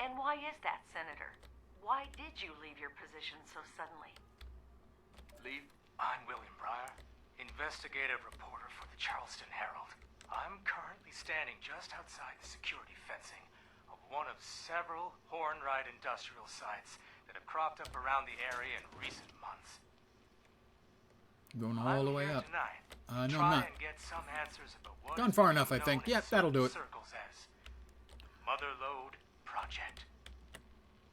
And why is that, Senator? Why did you leave your position so suddenly? Leave? I'm William Breyer, investigative reporter for the Charleston Herald. I'm currently standing just outside the security fencing of one of several Hornwright industrial sites that have cropped up around the area in recent months. Going all the way I'm here up. tonight No, try I'm not. and get some answers about what Gone is far being enough, I think. known in Yep, that'll do it. circles as Mother Lode Project.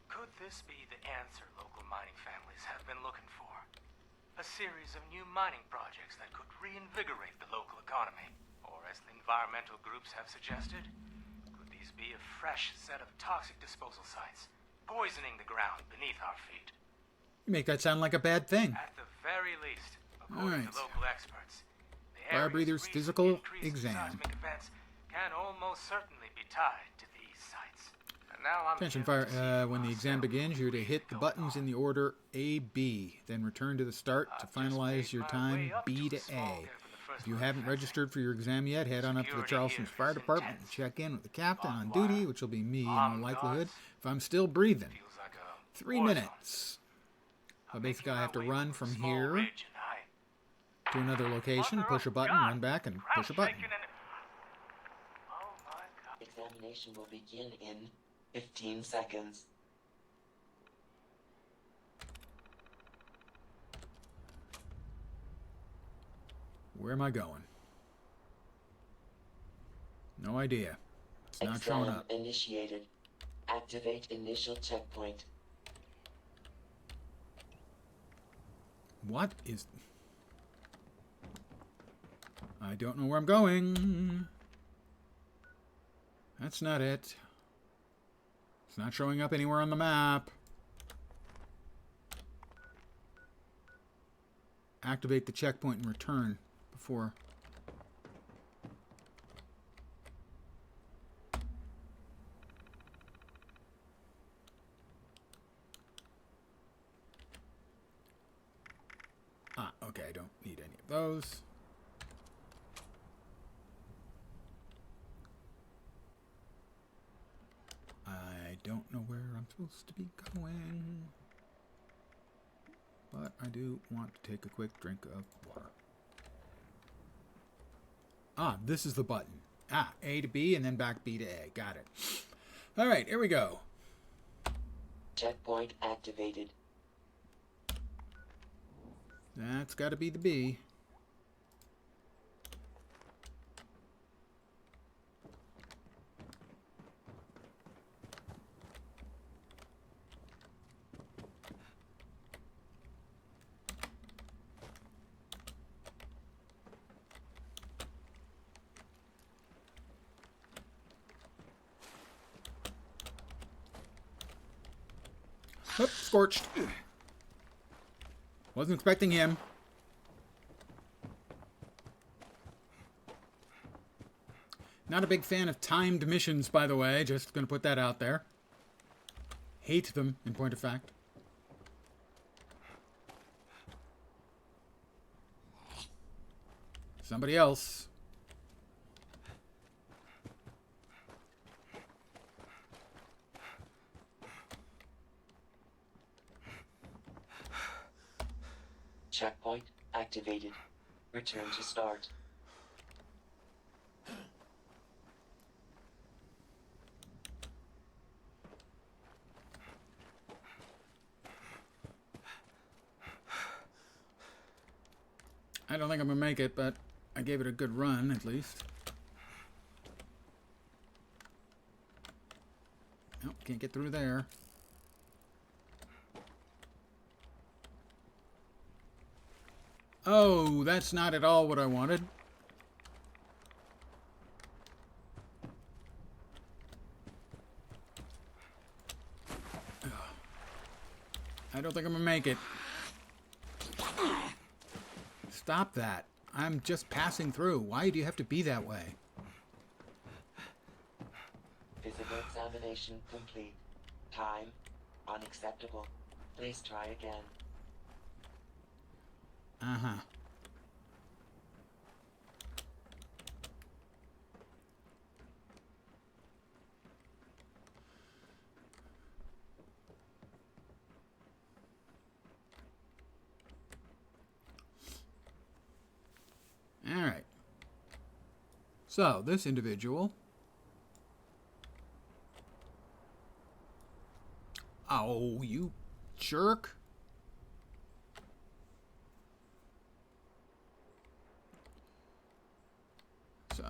Could this be the answer local mining families have been looking for? a series of new mining projects that could reinvigorate the local economy. Or, as the environmental groups have suggested, could these be a fresh set of toxic disposal sites, poisoning the ground beneath our feet? You make that sound like a bad thing. At the very least, according to local experts, the Fire area's breather's recent physical increase in exam. seismic events can almost certainly be tied to these sites. And now I'm Attention here fire, to see when the exam myself begins, you're to hit the going buttons on. in the order A, B. Then return to the start to I've just finalize made your my time way up B to to a small A. gap in the first If you line of haven't fencing. registered for your exam yet, head on up to the Security Charleston here Fire is Department and intense. check in with the captain on Barbed duty, wire, which will be me in all armed likelihood, guards. if I'm still breathing. Feels like a 3 war zone. minutes. So I'm basically making I have to my way run over a from small here ridge and I- to another location, Mother push a of button, God! run back, and Ground push a button. shaking and- Oh my God. Examination will begin in 15 seconds. Where am I going? No idea. It's not showing Exam up. initiated. Activate initial checkpoint. What is... I don't know where I'm going. That's not it. It's not showing up anywhere on the map. Activate the checkpoint and return before... Ah, okay, I don't need any of those. I don't know where I'm supposed to be going. But I do want to take a quick drink of water. Ah, this is the button. Ah, A to B and then back B to A. Got it. All right, here we go. Checkpoint activated. That's got to be the B. Oop, scorched. Wasn't expecting him. Not a big fan of timed missions, by the way. Just going to put that out there. Hate them, in point of fact. Somebody else. Checkpoint activated. Return to start. I don't think I'm going to make it, but I gave it a good run, at least. Nope, can't get through there. Oh, that's not at all what I wanted. I don't think I'm gonna make it. Stop that. I'm just passing through. Why do you have to be that way? Physical examination complete. Time unacceptable. Please try again. Uh-huh. All right. So, this individual... Oh, you jerk. So...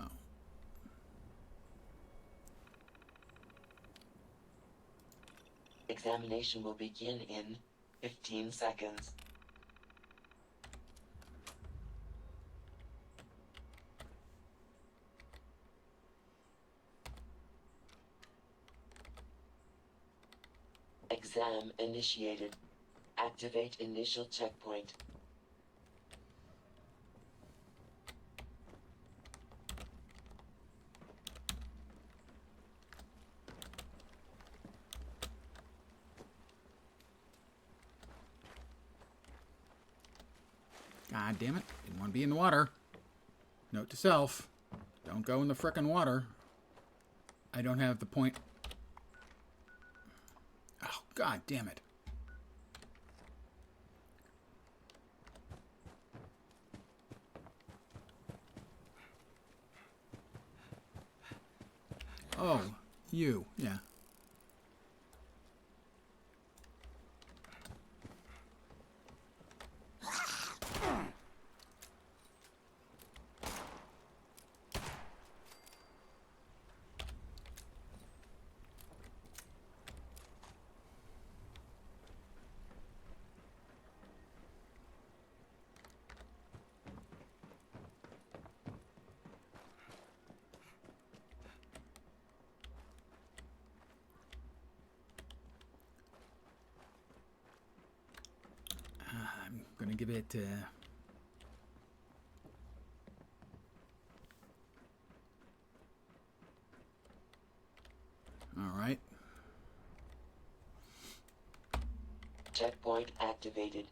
Examination will begin in 15 seconds. Exam initiated. Activate initial checkpoint. God damn it. Didn't want to be in the water. Note to self. Don't go in the frickin' water. I don't have the point. Oh, god damn it. Oh, you. Yeah. I'm gonna give it all right. Checkpoint activated.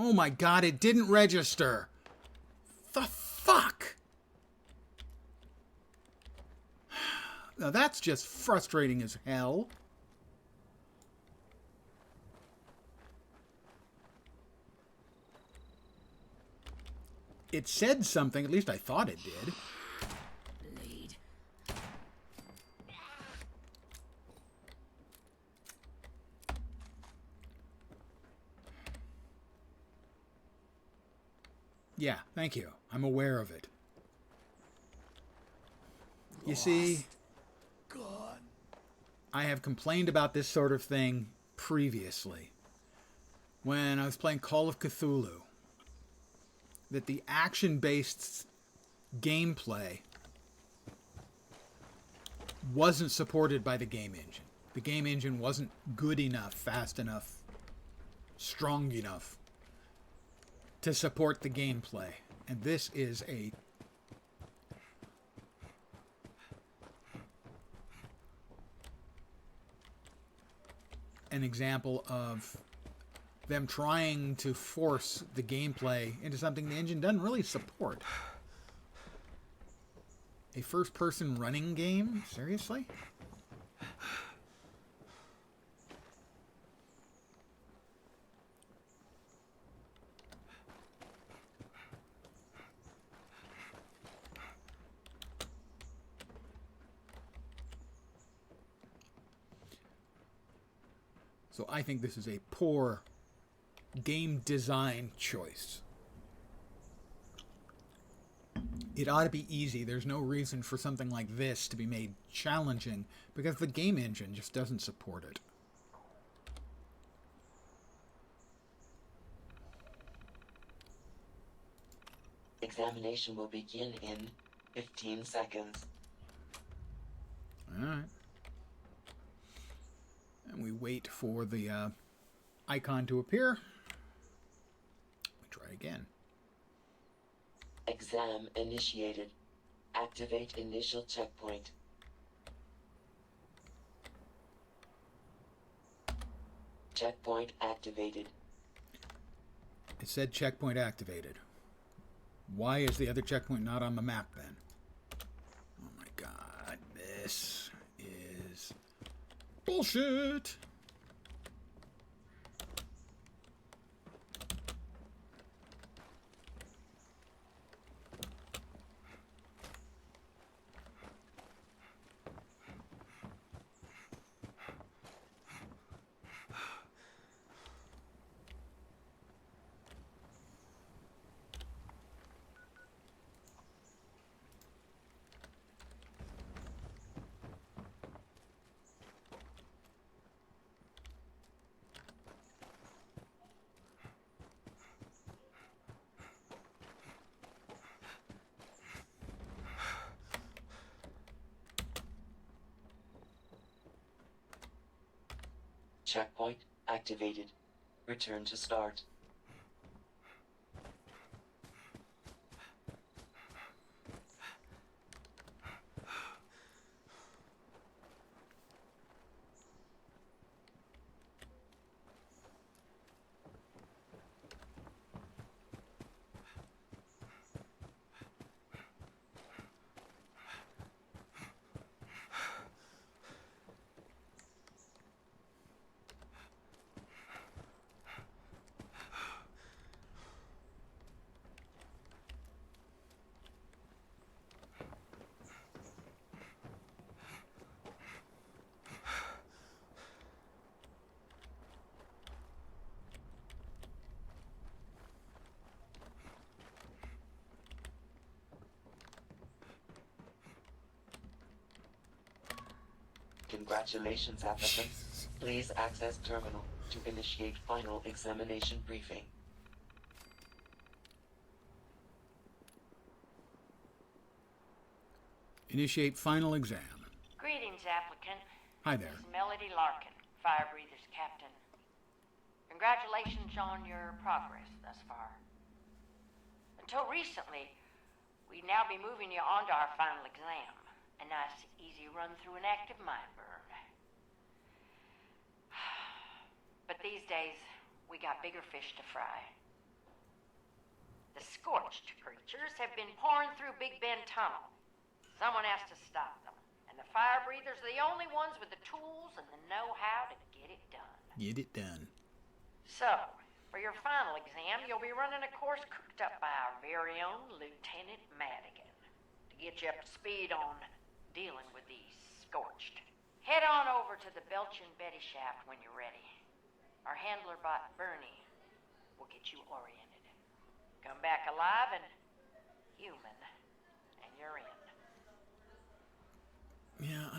Oh my god, it didn't register. The fuck? Now that's just frustrating as hell. It said something, at least I thought it did. Bleed. Yeah, thank you. I'm aware of it. You see, I have complained about this sort of thing previously when I was playing Call of Cthulhu, that the action-based gameplay wasn't supported by the game engine. The game engine wasn't good enough, fast enough, strong enough to support the gameplay. And this is an example of them trying to force the gameplay into something the engine doesn't really support. A first-person running game? Seriously? So I think this is a poor game design choice. It ought to be easy. There's no reason for something like this to be made challenging because the game engine just doesn't support it. Examination will begin in 15 seconds. All right. And we wait for the icon to appear. We try again. Exam initiated. Activate initial checkpoint. Checkpoint activated. It said checkpoint activated. Why is the other checkpoint not on the map then? Oh my god, this is bullshit! Checkpoint activated. Return to start. Congratulations, applicants. Please access terminal to initiate final examination briefing. Initiate final exam. Greetings, applicant. Hi there. This is Melody Larkin, Fire Breathers Captain. Congratulations on your progress thus far. Until recently, we'd now be moving you on to our final exam. A nice, easy run through an active mind burn. But these days, we got bigger fish to fry. The scorched creatures have been pouring through Big Bend Tunnel. Someone has to stop them. And the fire breathers are the only ones with the tools and the know-how to get it done. Get it done. So, for your final exam, you'll be running a course cooked up by our very own Lieutenant Madigan to get you up to speed on dealing with these scorched. Head on over to the Belch and Betty shaft when you're ready. Our handler bot, Bernie, will get you oriented. Come back alive and human, and you're in. Yeah,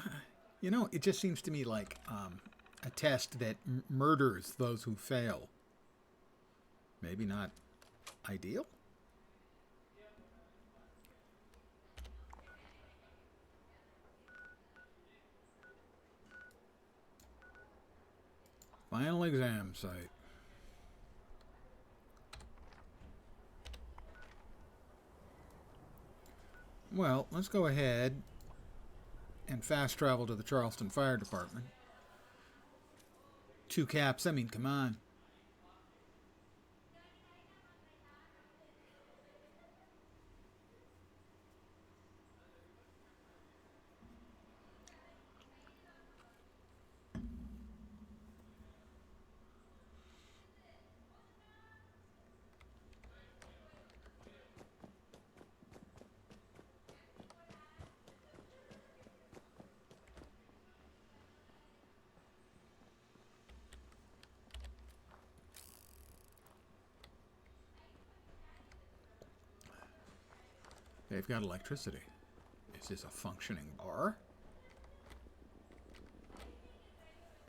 you know, it just seems to me like a test that murders those who fail. Maybe not ideal? Final exam site. Well, let's go ahead and fast travel to the Charleston Fire Department. 2 caps, I mean, come on. They've got electricity. Is this a functioning bar?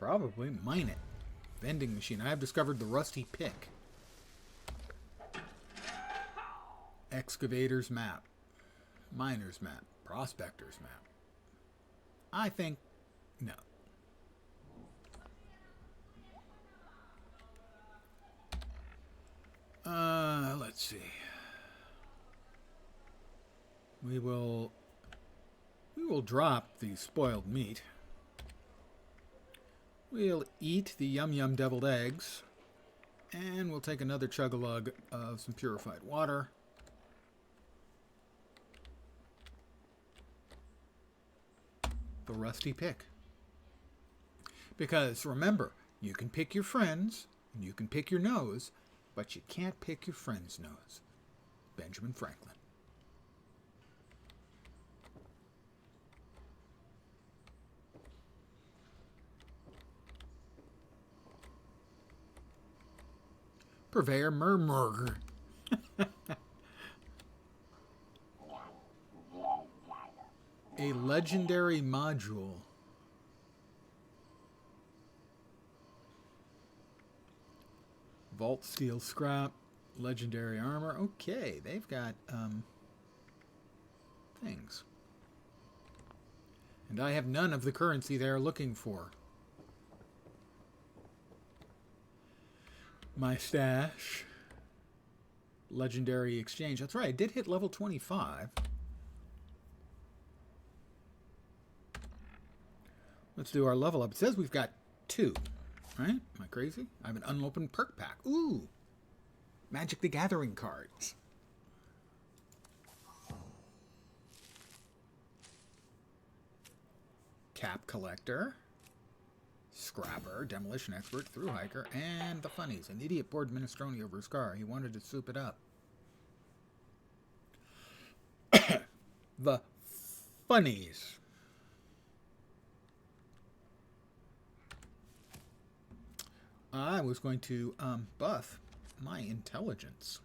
Probably. Mine it. Vending machine. I have discovered the rusty pick. Excavator's map. Miner's map. Prospector's map. I think no. Let's see. We will drop the spoiled meat. We'll eat the yum yum deviled eggs And we'll take another chug-a-lug of some purified water. The rusty pick. Because remember, you can pick your friends, and you can pick your nose, but you can't pick your friend's nose. Benjamin Franklin. Purveyor Murmur. A legendary module. Vault steel scrap. Legendary armor. Okay, they've got things. And I have none of the currency they're looking for. My stash. Legendary exchange. That's right, I did hit level 25. Let's do our level up. It says we've got 2. Right? Am I crazy? I have an unopened perk pack. Ooh! Magic the Gathering cards. Cap Collector. Scrapper, Demolition Expert, Through Hiker, and the Funnies. An idiot bored minestrone over his car. He wanted to soup it up. The Funnies. I was going to buff my intelligence.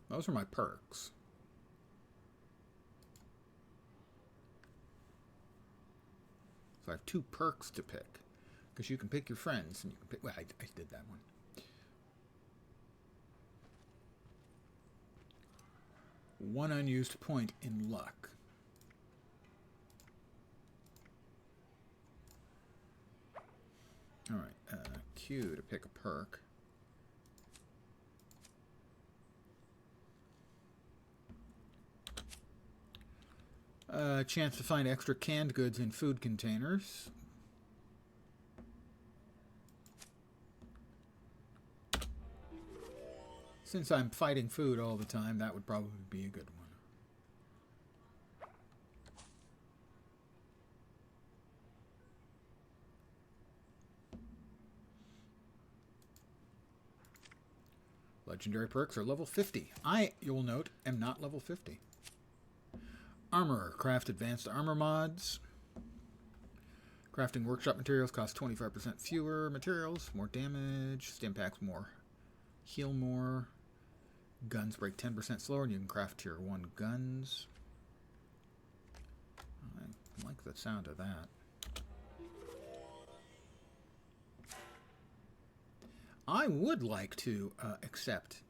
Those are my perks. So I have 2 perks to pick. Because you can pick your friends, and you can pick... Well, I did that one. One unused point in luck. Alright, Q to pick a perk. Chance to find extra canned goods in food containers. Since I'm fighting food all the time, that would probably be a good one. Legendary perks are level 50. I, you will note, am not level 50. Armor. Craft advanced armor mods. Crafting workshop materials cost 25% fewer materials, more damage. Stim packs more. Heal more. Guns break 10% slower, and you can craft tier 1 guns. I like the sound of that. I would like to accept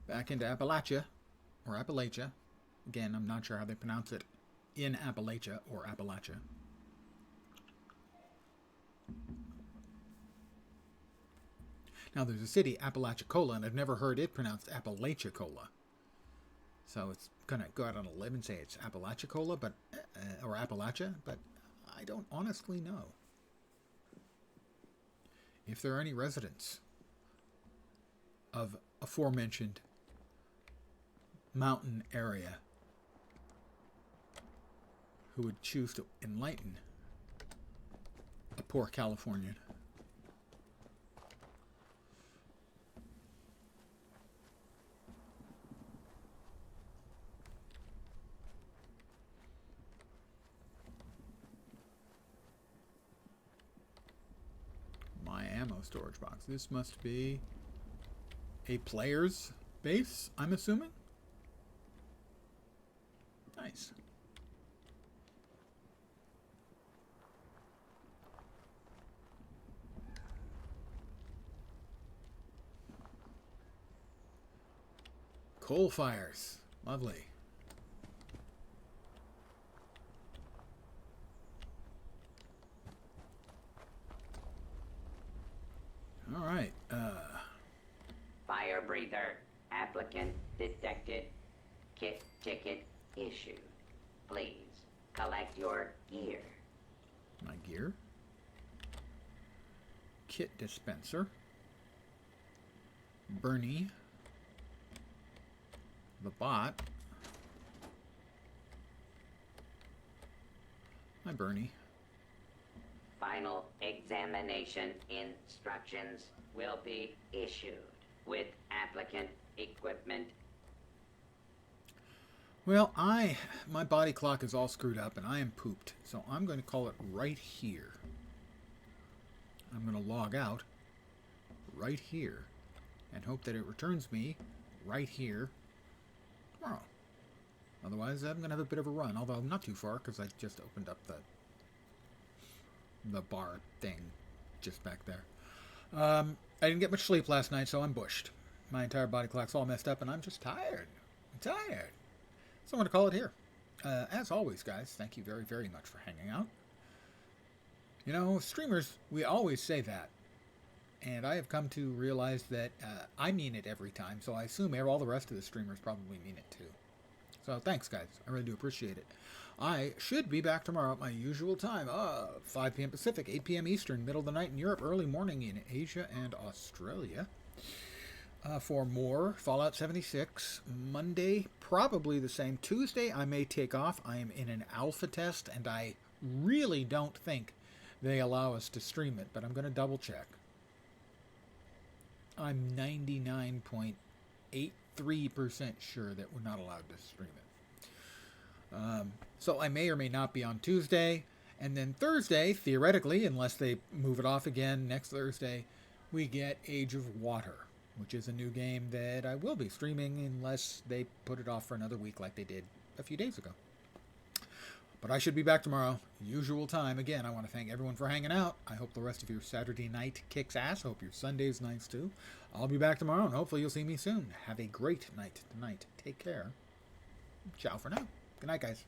back into Appalachia, or Appalachia. Again, I'm not sure how they pronounce it in Appalachia or Appalachia. Now, there's a city, Apalachicola, and I've never heard it pronounced Appalachicola. So it's going to go out on a limb and say it's Apalachicola, but or Appalachia, but I don't honestly know. If there are any residents of aforementioned mountain area who would choose to enlighten a poor Californian. My ammo storage box. This must be a player's base, I'm assuming? Nice. Coal fires. Lovely. All right. Fire breather. Applicant detected. Kit ticket issued. Please collect your gear. My gear. Kit dispenser. Bernie. The bot. Hi, Bernie. Final examination instructions will be issued with applicant equipment. Well, my body clock is all screwed up and I am pooped, so I'm going to call it right here. I'm going to log out right here and hope that it returns me right here tomorrow. Otherwise, I'm going to have a bit of a run, although I'm not too far because I just opened up the bar thing just back there. I didn't get much sleep last night, so I'm bushed. My entire body clock's all messed up and I'm just tired. I'm tired. So I'm going to call it here. As always, guys, thank you very, very much for hanging out. You know, streamers, we always say that. And I have come to realize that I mean it every time, so I assume all the rest of the streamers probably mean it too. So thanks, guys. I really do appreciate it. I should be back tomorrow at my usual time, 5 p.m. Pacific, 8 p.m. Eastern, middle of the night in Europe, early morning in Asia and Australia. For more Fallout 76. Monday, probably the same. Tuesday, I may take off. I am in an alpha test, and I really don't think they allow us to stream it, but I'm going to double check. I'm 99.83% sure that we're not allowed to stream it. So I may or may not be on Tuesday. And then Thursday, theoretically, unless they move it off again next Thursday, we get Age of Water, which is a new game that I will be streaming unless they put it off for another week like they did a few days ago. But I should be back tomorrow, usual time. Again, I want to thank everyone for hanging out. I hope the rest of your Saturday night kicks ass. Hope your Sunday's nice too. I'll be back tomorrow, and hopefully you'll see me soon. Have a great night tonight. Take care. Ciao for now. Good night, guys.